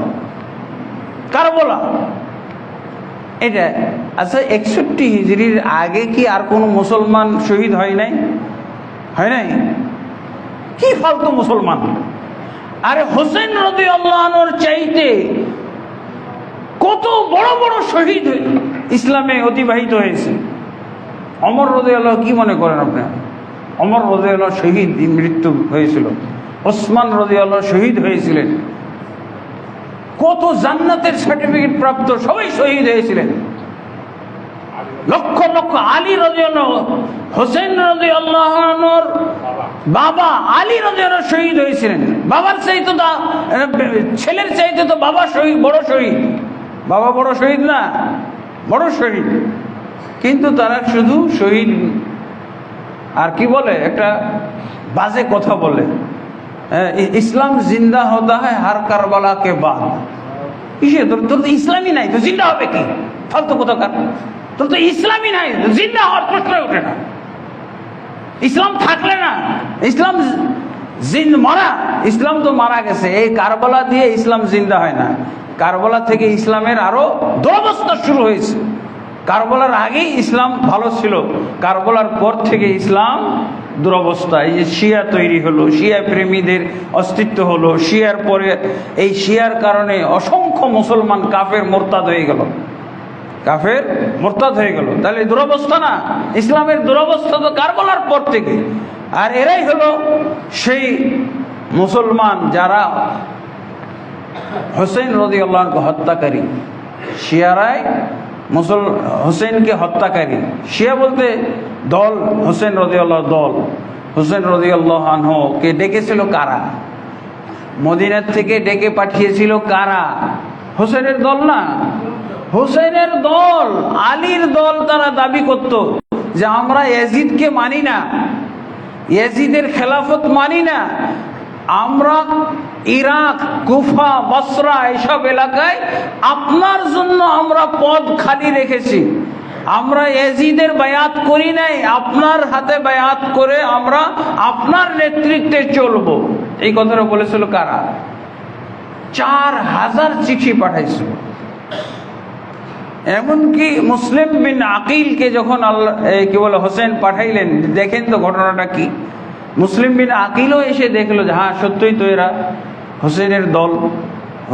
কারবালা। এটা আচ্ছা, 61 হিজরির আগে কি আর কোন মুসলমান শহীদ হয় নাই? কি ফালতু মুসলমান! আরে হোসেন রাদিয়াল্লাহু আনহুর চাইতে কত বড় বড় শহীদ ইসলামে অতিবাহিত হয়েছে। ওমর রাদিয়াল্লাহু, কি মনে করেন আপনি? ওমর রাদিয়াল্লাহু শহীদ মৃত্যু হয়েছিল। ওসমান রাদিয়াল্লাহু শহীদ হয়েছিলেন। কত জান্নাতের সার্টিফিকেট প্রাপ্ত সবাই শহীদ হয়েছিলেন। লক্ষ লক্ষ আলী রাদিয়াল্লাহু, হোসেন রাদিয়াল্লাহু আনহুর বাবা আলী রাদিয়াল্লাহু শহীদ হয়েছিলেন। বাবার চাইতে তো ছেলের চাইতে তো বাবা শহীদ, বড় শহীদ। বাবা বড় শহীদ না, বড় শহীদ। কিন্তু তারা শুধু শহীদ আর কি বলে, একটা বাজে কথা বলে, ইসলাম জিন্দা হতা হ্যায় হার কারবালা কে বাদ। কিসে? তোর তো ইসলামই নাই, তো জিন্দা হবে কি? ফালতু কথা কার। তোর তো ইসলামই নাই, জিন্দা হওয়ার প্রশ্ন ওঠে না। ইসলাম থাকলে না, ইসলাম ইসলাম তো মারা গেছে। এই কারবালা দিয়ে ইসলাম জিন্দা হয় না। কারবালা থেকে ইসলামের আরো দুরবস্থা শুরু হয়েছে। কারবালার আগেই ইসলাম ভালো ছিল, কারবালার পর থেকে ইসলাম দুরবস্থা। এই যে শিয়া তৈরি হলো, শিয়া প্রেমীদের অস্তিত্ব হলো, শিয়ার পরে এই শিয়ার কারণে অসংখ্য মুসলমান কাফের মোরতাদ হয়ে গেল, তাহলে দুরবস্থা না? ইসলামের দুরবস্থা তো কারবালার পর থেকে। আর এরাই হলো সেই মুসলমান যারা হোসেন রাদিয়াল্লাহু আনহু হত্যাকারী। শিয়ারাই হোসেনকে হত্যাকারী। শিয়া বলতে দল, হোসেন রাদিয়াল্লাহু আনহুকে ডেকেছিল কারা? মদিনার থেকে ডেকে পাঠিয়েছিল কারা? হোসেনের দল না, হোসেনের দল, আলীর দল। তারা দাবি করত যে আমরা ইয়াজিদকে মানি না, ইয়াজিদের খেলাফত মানি না, আমরা ইরাক, কুফা, বসরা এসব এলাকায় আপনার জন্য আমরা পদ খালি রেখেছি, আমরা ইয়াজিদের বায়াত করি নাই, আপনার হাতে বায়াত করে আমরা আপনার নেতৃত্বে চলবো। এই কথাটা বলেছিল কারা? 4000 চিঠি পাঠাইছিল। এমনকি মুসলিম বিন আকিলকে যখন হোসেন পাঠাইলেন, দেখেন তো ঘটনাটা কি। মুসলিম বিন আকিলও এসে দেখলো যে হ্যাঁ সত্যই তো এরা হোসেনের দল,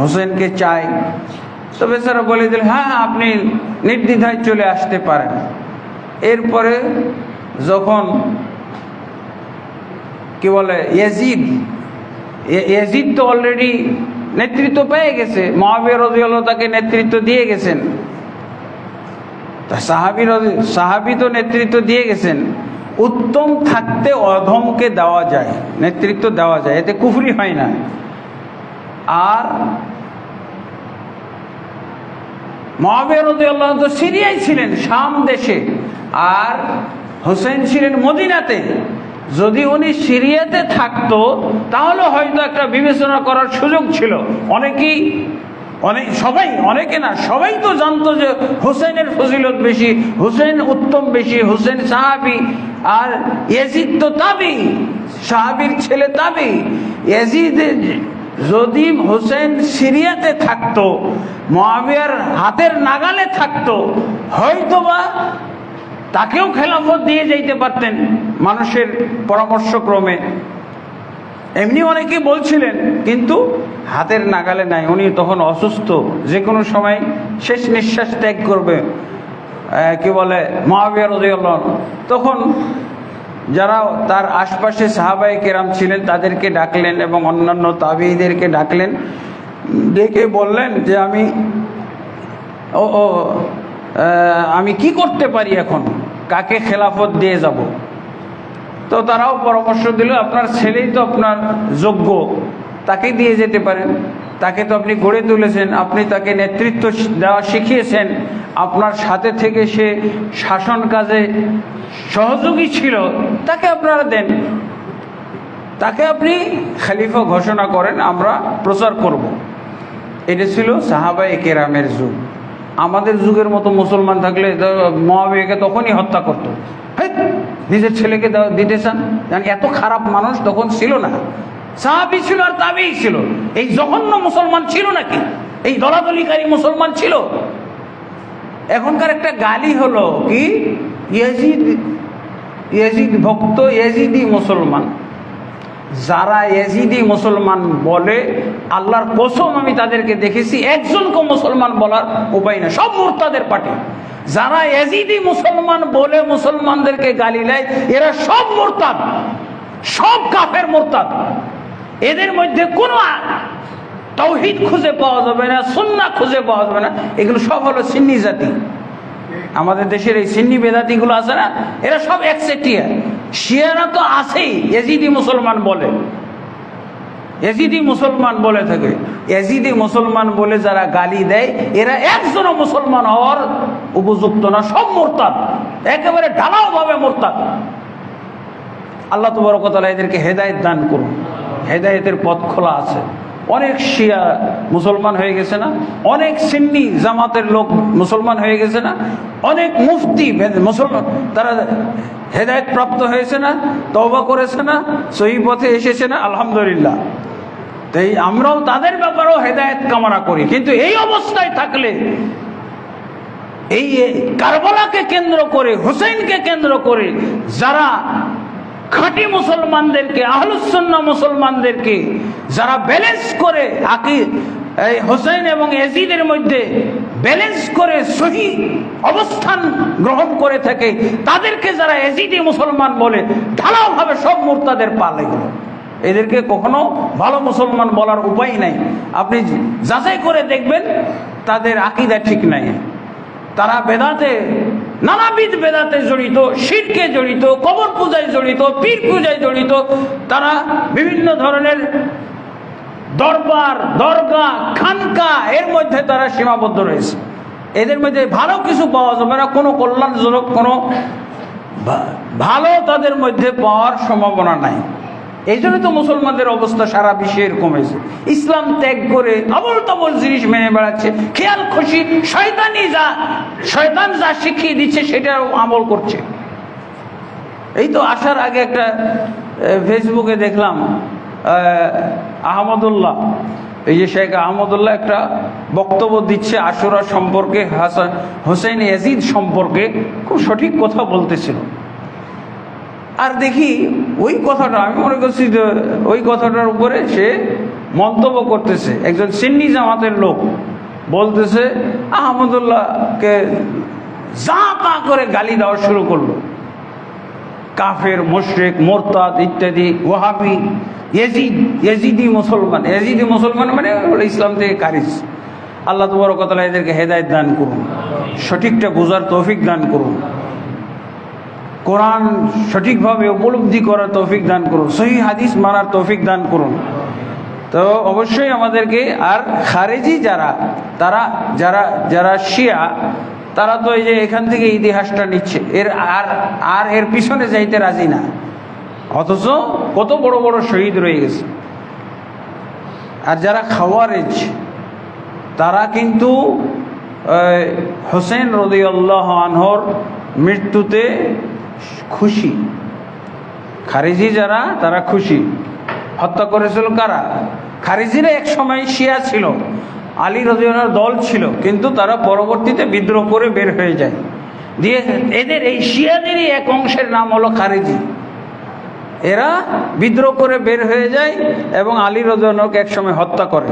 হোসেনকে চায়। তো বেচারা বলে দিল হ্যাঁ আপনি নির্দ্বিধায় চলে আসতে পারেন। এরপরে যখন ইয়াজিদ তো অলরেডি নেতৃত্ব পেয়ে গেছে, মুআবিয়া রাদিয়াল্লাহু তাকে নেতৃত্ব দিয়ে গেছেন, সাহাবী তো নেতৃত্ব দিয়ে গেছেন। উত্তম থাকতে অধমকে দেওয়া যায়, নেতৃত্ব দেওয়া যায়, এতে কুফরি হয় না। আর মুআবিয়া রাদিয়াল্লাহু তো সিরিয়ায় ছিলেন, শাম দেশে, আর হোসেন ছিলেন মদিনাতে। যদি উনি সিরিয়াতে থাকতো তাহলে হয়তো একটা বিবেচনা করার সুযোগ ছিল। সবাই তো জানতো যে হোসেনের ফজিলত বেশি, হোসেন উত্তম বেশি, হোসেন সাহাবী, আর ইয়াজিদ তো তাবী, সাহাবীর ছেলে তাবী। যদি হোসেন সিরিয়াতে থাকতো, মুআবিয়ার হাতের নাগালে থাকতো, হয়তোবা তাকেও খেলাফত দিয়ে যাইতে পারতেন মানুষের পরামর্শক্রমে। এমনি অনেকে বলছিলেন, কিন্তু হাতের নাগালে নাই। উনি তখন অসুস্থ, যে কোনো সময় শেষ নিঃশ্বাস ত্যাগ করবে, কি বলে, মুআবিয়া রাদিয়াল্লাহু আনহু। তখন যারা তার আশপাশে সাহাবায়ে কেরাম ছিলেন তাদেরকে ডাকলেন এবং অন্যান্য তাবিঈদেরকে ডাকলেন, ডেকে বললেন যে আমি কি করতে পারি, এখন কাকে খেলাফত দিয়ে যাব। তো তারাও পরামর্শ দিল, আপনার ছেলেই তো আপনার যোগ্য, তাকে দিয়ে যেতে পারেন। তাকে তো আপনি গড়ে তুলেছেন, আপনি তাকে নেতৃত্ব দেওয়া শিখিয়েছেন, আপনার সাথে থেকে সে শাসন কাজে সহযোগী ছিল, তাকে আপনারা দেন, তাকে আপনি খলিফা ঘোষণা করেন, আমরা প্রচার করব। এটা ছিল সাহাবায়ে কেরামের যুগ। আমাদের যুগের মতো মুসলমান থাকলে মুআবিয়াকে তখনই হত্যা করতো। নিজের ছেলেকে দিতে চান? এত খারাপ মানুষ তখন ছিল না। সাহাবী ছিল আর তাবেঈ ছিল। এই জঘন্য মুসলমান ছিল নাকি? এই দলাদলিকারী মুসলমান ছিল? এখনকার একটা গালি হলো কি, ইয়াজিদ ভক্ত, ইয়াজিদি মুসলমান। যারা ইয়াজিদি মুসলমান বলে, আল্লাহর কসম আমি তাদেরকে দেখেছি, একজনকে মুসলমান বলার উপায় না, সব মুরতাদের পার্টি। যারা ইয়াজিদি মুসলমান বলে মুসলমানদেরকে গালি দেয়, এরা সব মুরতাদ, সব কাফের মুরতাদ। এদের মধ্যে কোনো তাওহীদ খুঁজে পাওয়া যাবে না, সুন্নাহ খুঁজে পাওয়া যাবে না। এগুলো সব হলো সুন্নি জাতি। আমাদের দেশের এই সুন্নি বেদাতিগুলো আছে না, এরা সব একচেটিয়া। শিয়ারা তো আছেই, ইয়াজিদি মুসলমান বলে, ইয়াজিদি মুসলমান বলে থাকে। ইয়াজিদি মুসলমান বলে যারা গালি দেয়, এরা একজনও মুসলমান হওয়ার উপযুক্ত না, সব মুরতাদ, একেবারে ঢালাও ভাবে মুরতাদ। আল্লাহ তাবারক ওয়া তাআলা এদেরকে হেদায়েত দান করুন। হেদায়েতের পথ খোলা আছে। অনেক শিয়া মুসলমান হয়ে গেছে না, অনেক সুন্নি জামাতের লোক মুসলমান হয়ে গেছে না, অনেক মুফতি মুসলমান, তারা হেদায়েত প্রাপ্ত হয়েছে না, তওবা করেছে না, সহি পথে এসেছে না, আলহামদুলিল্লাহ। তাই আমরাও তাদের ব্যাপারেও হেদায়েত কামনা করি। কিন্তু এই অবস্থায় থাকলে, এই কারবালাকে কেন্দ্র করে, হুসাইনকে কেন্দ্র করে যারা খাঁটি মুসলমানদেরকে, আহলুস সুন্নাহ মুসলমানদেরকে যারা ব্যালেন্স করে, এই হোসেন এবং ইয়াজিদের মধ্যে ব্যালেন্স করে সহি অবস্থান গ্রহণ করে থাকে, তাদেরকে যারা ইয়াজিদি মুসলমান বলে, ঢালাওভাবে সব মুরতাদের পালে গেল। এদেরকে কখনো ভালো মুসলমান বলার উপায় নাই। আপনি যাচাই করে দেখবেন, তাদের আকীদা ঠিক নাই। তারা বেদাতে, নানাবিধ বেদাতে জড়িত, শিরকে জড়িত, কবর পূজায় জড়িত, পীর পূজায় জড়িত। তারা বিভিন্ন ধরনের দরবার, দরগা, খানকা, এর মধ্যে তারা সীমাবদ্ধ রয়েছে। এদের মধ্যে ভালো কিছু পাওয়া যাবে না, কোনো কল্যাণজনক কোনো ভালো তাদের মধ্যে পাওয়ার সম্ভাবনা নাই। এই জন্য তো মুসলমানদের অবস্থা সারা বিশ্বে এরকম হয়েছে। ইসলাম ত্যাগ করে আবল তাবল জিনিস মেনে বেড়াচ্ছে, খেয়াল খুশি শয়তান যা শিখিয়ে দিচ্ছে সেটা আমল করছে। এই তো আসার আগে একটা ফেসবুকে দেখলাম, আহমদুল্লাহ, এই যে শেখ আহমদুল্লাহ একটা বক্তব্য দিচ্ছে আশুরা সম্পর্কে, হোসেন ইয়াজিদ সম্পর্কে, খুব সঠিক কথা বলতেছিল। আর দেখি ওই কথাটা, আমি মনে করছি যে ওই কথাটার উপরে সে মন্তব্য করতেছে, একজন সুন্নি জামাতের লোক বলতেছে আহমদুল্লাহকে যা তা করে গালি দেওয়া শুরু করলো, কাফের, মুশরিক, মুরতাদ ইত্যাদি, ওয়াহাবি, ইয়াজিদি মুসলমান। ইয়াজিদি মুসলমান মানে ইসলাম থেকে খারিজ। আল্লাহ তাবারক ওয়া তাআলা এদেরকে হেদায়েত দান করুন, সঠিকটা বোঝার তৌফিক দান করুন, কোরআন সঠিকভাবে উপলব্ধি করার তৌফিক দান করুন, সহিহ হাদিস মানার তৌফিক দান করুন। তো অবশ্যই আমাদেরকে, আর খারেজি যারা, তারা যারা শিয়া, তারা তো এই যে এখান থেকে ইতিহাসটা নিচ্ছে, আর এর পিছনে যাইতে রাজি না, অথচ কত বড় বড় শহীদ রয়ে গেছে। আর যারা খাওয়ারেজ, তারা কিন্তু হোসেন রাদিয়াল্লাহু আনহুর মৃত্যুতে খুশি। খারেজি যারা, তারা খুশি। হত্যা করেছিল কারা? খারিজিরা এক সময় শিয়া ছিল, আলী রাদিয়াল্লাহু আনহুর দল ছিল, কিন্তু তারা পরবর্তীতে বিদ্রোহ করে বের হয়ে যায়। দিয়ে এদের এই শিয়াদেরই এক অংশের নাম হলো খারিজি। এরা বিদ্রোহ করে বের হয়ে যায় এবং আলী রাদিয়াল্লাহু আনহুকে এক সময় হত্যা করে।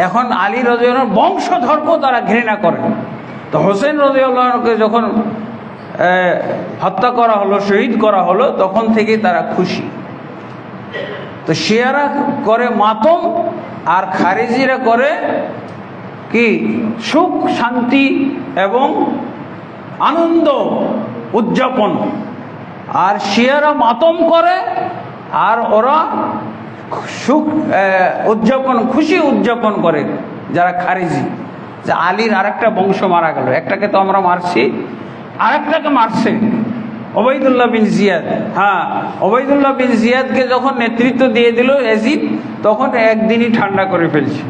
এখন আলী রাদিয়াল্লাহু আনহুর বংশধরকেও তারা ঘৃণা করে। তো হোসেন রাদিয়াল্লাহু আনহুকে যখন হত্যা করা হলো, শহীদ করা হলো, তখন থেকেই তারা খুশি। তো শিয়ারা করে মাতম আর খারিজিরা করে কি সুখ শান্তি এবং আনন্দ উদযাপন। আর শিয়ারা মাতম করে আর ওরা সুখ উদযাপন, খুশি উদযাপন করে যারা খারিজি। যে আলীর আরেকটা বংশ মারা গেল, একটাকে তো আমরা মারছি, আরেকটাকে মারছে ওবাইদুল্লাহ বিন জিয়াদ। হ্যাঁ, ওবাইদুল্লাহ বিন জিয়াদকে যখন নেতৃত্ব দিয়ে দিল ইয়াজিদ, তখন একদিনই ঠান্ডা করে ফেলছে।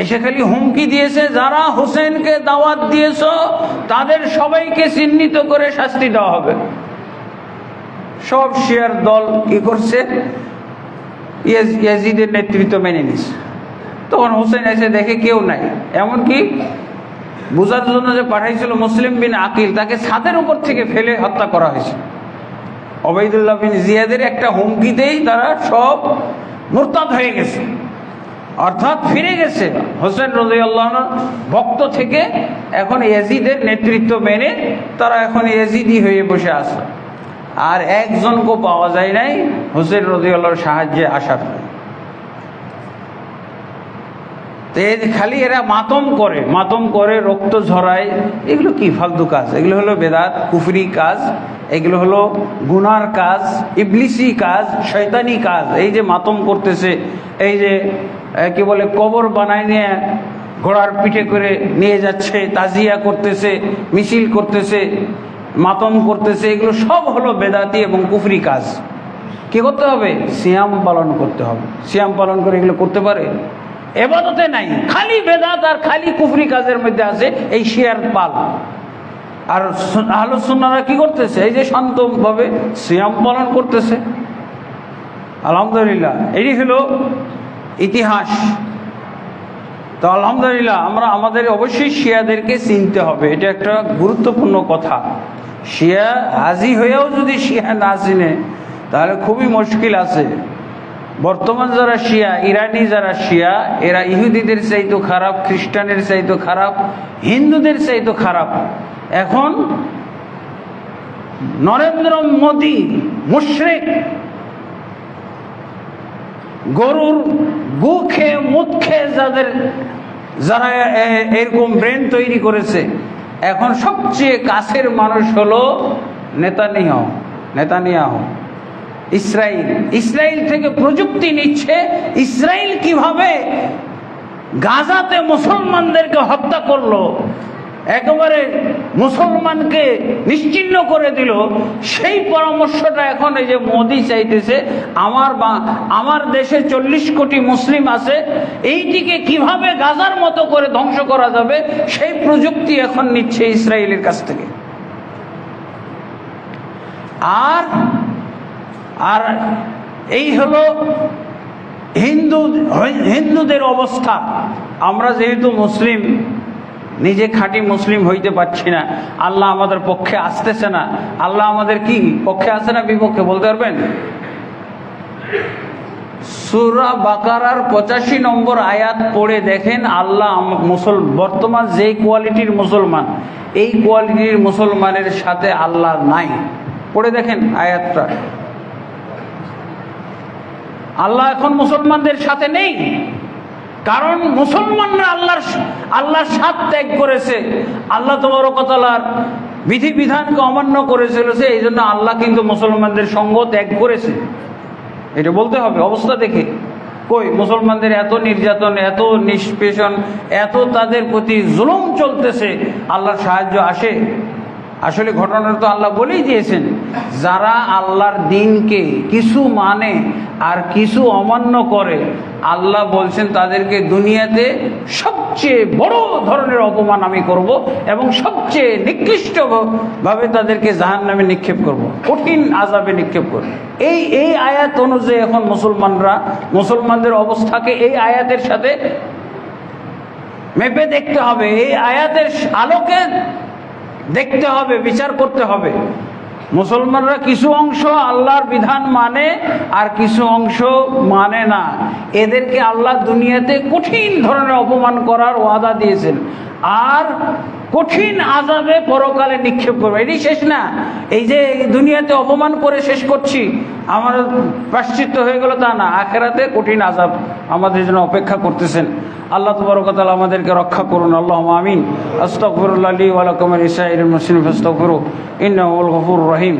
এসে খালি হুমকি দিয়েছে, যারা হোসেনকে দাওয়াত দিয়েছ তাদের সবাইকে চিহ্নিত করে শাস্তি দেওয়া হবে। সব শিয়ার দল কি করছে, ইয়াজিদের নেতৃত্ব মেনে নিছে। তখন হোসেন এসে দেখে কেউ নাই, এমনকি বোঝার জন্য যে পাঠাইছিল মুসলিম বিন আকিল, তাকে ছাদের উপর থেকে ফেলে হত্যা করা হয়েছে। ওবাইদুল্লাহ বিন জিয়াদের একটা হুমকিতেই তারা সব মুরতাদ হয়ে গেছে, অর্থাৎ ফিরে গেছে হোসেন রাদিয়াল্লাহু আনহুর ভক্ত থেকে। এখন ইয়াজিদের নেতৃত্ব মেনে তারা এখন ইয়াজিদি হয়ে বসে আছে। আর একজনকেও পাওয়া যায় নাই হোসেন রাদিয়াল্লাহুর সাহায্যে আসার। খালি এরা মাতম করে রক্ত ঝরায়। এগুলো কি ফালতু কাজ? এগুলো হলো বেদাত, কুফরি কাজ, এগুলো হলো গুনার কাজ, ইবলিসি কাজ, শয়তানি কাজ। এই যে মাতম করতেছে, এই যে কি বলে কবর বানায় নিয়ে ঘোড়ার পিঠে করে নিয়ে যাচ্ছে, তাজিয়া করতেছে, মিছিল করতেছে, মাতম করতেছে, এগুলো সব হলো বেদাতি এবং কুফরি কাজ। কি করতে হবে? সিয়াম পালন করতে হবে। সিয়াম পালন করে এগুলো করতে পারে? এবাদতে নাই, খালি বেদাত আর খালি কুফরি কাজের মধ্যে আছে এই শিয়ার পাল। আর আহলুস সুন্নাহরা কি করতেছে? এই যে শান্তভাবে সিয়াম পালন করতেছে। আলহামদুলিল্লাহ, এটি হলো ইতিহাস। তো আলহামদুলিল্লাহ, আমরা আমাদের অবশ্যই শিয়াদেরকে চিনতে হবে, এটা একটা গুরুত্বপূর্ণ কথা। শিয়া হাজি হয়েও যদি শিয়া না চিনে তাহলে খুবই মুশকিল আছে। বর্তমান যারা শিয়া, ইরানি যারা শিয়া, এরা ইহুদিদের চাইতো খারাপ, খ্রিস্টানের চাইতো খারাপ, হিন্দুদের চাইতো খারাপ। এখন নরেন্দ্র মোদী মুশরিক, গরুর গু খেয়ে মুত খেয়ে যারা এরকম ব্রেন তৈরি করেছে, এখন সবচেয়ে কাছের মানুষ হলো নেতানিয়াহু। ইসরায়েল থেকে প্রযুক্তি নিচ্ছে, ইসরায়েল কিভাবে গাজাতে মুসলমানদেরকে হত্যা করলো, একেবারে মুসলমানকে নিশ্চিহ্ন করে দিল, সেই পরামর্শটা এখন এই যে মোদি চাইতেছে, আমার দেশে 40 কোটি মুসলিম আছে, এইটিকে কিভাবে গাজার মতো করে ধ্বংস করা যাবে, সেই প্রযুক্তি এখন নিচ্ছে ইসরায়েলের কাছ থেকে। আর এই হলো হিন্দুদের অবস্থা। আমরা যেহেতু মুসলিম, নিজে খাঁটি মুসলিম হইতে পারছি না, আল্লাহ আমাদের পক্ষে আসতেছে না। আল্লাহ আমাদের কি পক্ষে আছে না বিপক্ষে বলতে পারবেন? সূরা বাকারার 85 নম্বর আয়াত পড়ে দেখেন, আল্লাহ বর্তমান যে কোয়ালিটির মুসলমান, এই কোয়ালিটির মুসলমানের সাথে আল্লাহ নাই। পড়ে দেখেন আয়াতটা। আল্লাহ এখন মুসলমানদের সাথে নেই, কারণ মুসলমানরা আল্লাহর সাথ ত্যাগ করেছে, আল্লাহ তাবারক ওয়া তাআলার বিধিবিধানকে অমান্য করে চলেছে। এই জন্য আল্লাহ কিন্তু মুসলমানদের সঙ্গ ত্যাগ করেছে, এটা বলতে হবে অবস্থা দেখে। কই মুসলমানদের এত নির্যাতন, এত নিষ্পেষণ, এত তাদের প্রতি জুলুম চলতেছে, আল্লাহর সাহায্য আসে? আসলে ঘটনাটা তো আল্লাহ বলেই দিয়েছেন, যারা আল্লাহর দিনকে কিছু মানে আর কিছু অমান্য করে, আল্লাহ বলছেন তাদেরকে দুনিয়াতে সব সবচেয়ে বড় ধরনের অপমান আমি করব এবং সবচেয়ে নিকৃষ্টভাবে তাদেরকে জাহান্নামে নিক্ষেপ করব, কঠিন আযাবে নিক্ষেপ করব। এই আয়াত অনুযায়ী এখন মুসলমানদের অবস্থাকে এই আয়াতের সাথে মেপে দেখতে হবে, এই আয়াতের আলোকে দেখতে হবে, বিচার করতে হবে। মুসলমানরা কিছু অংশ আল্লাহর বিধান মানে আর কিছু অংশ মানে না। এদেরকে আল্লাহ দুনিয়াতে কঠিন ধরনের অপমান করার ওয়াদা দিয়েছেন আর কঠিন আযাবে পরকালে নিক্ষেপ করবে। এটি শেষ না, এই যে দুনিয়াতে অপমান করে শেষ করছি আমার প্রায়শ্চিত্ত হয়ে গেল তা না, আখিরাতে কঠিন আযাব আমাদের জন্য অপেক্ষা করতেছেন। আল্লাহ তাবারক ওয়া তাআলা আমাদেরকে রক্ষা করুন, আল্লাহুম্মা আমিন। আস্তাগফিরুল্লাহ লি ওয়া লাকুম ওয়া লিসাইরিল মুসলিমিন ফাস্তাগফিরুহু ইন্নাহু হুয়াল গফুরুর রহিম।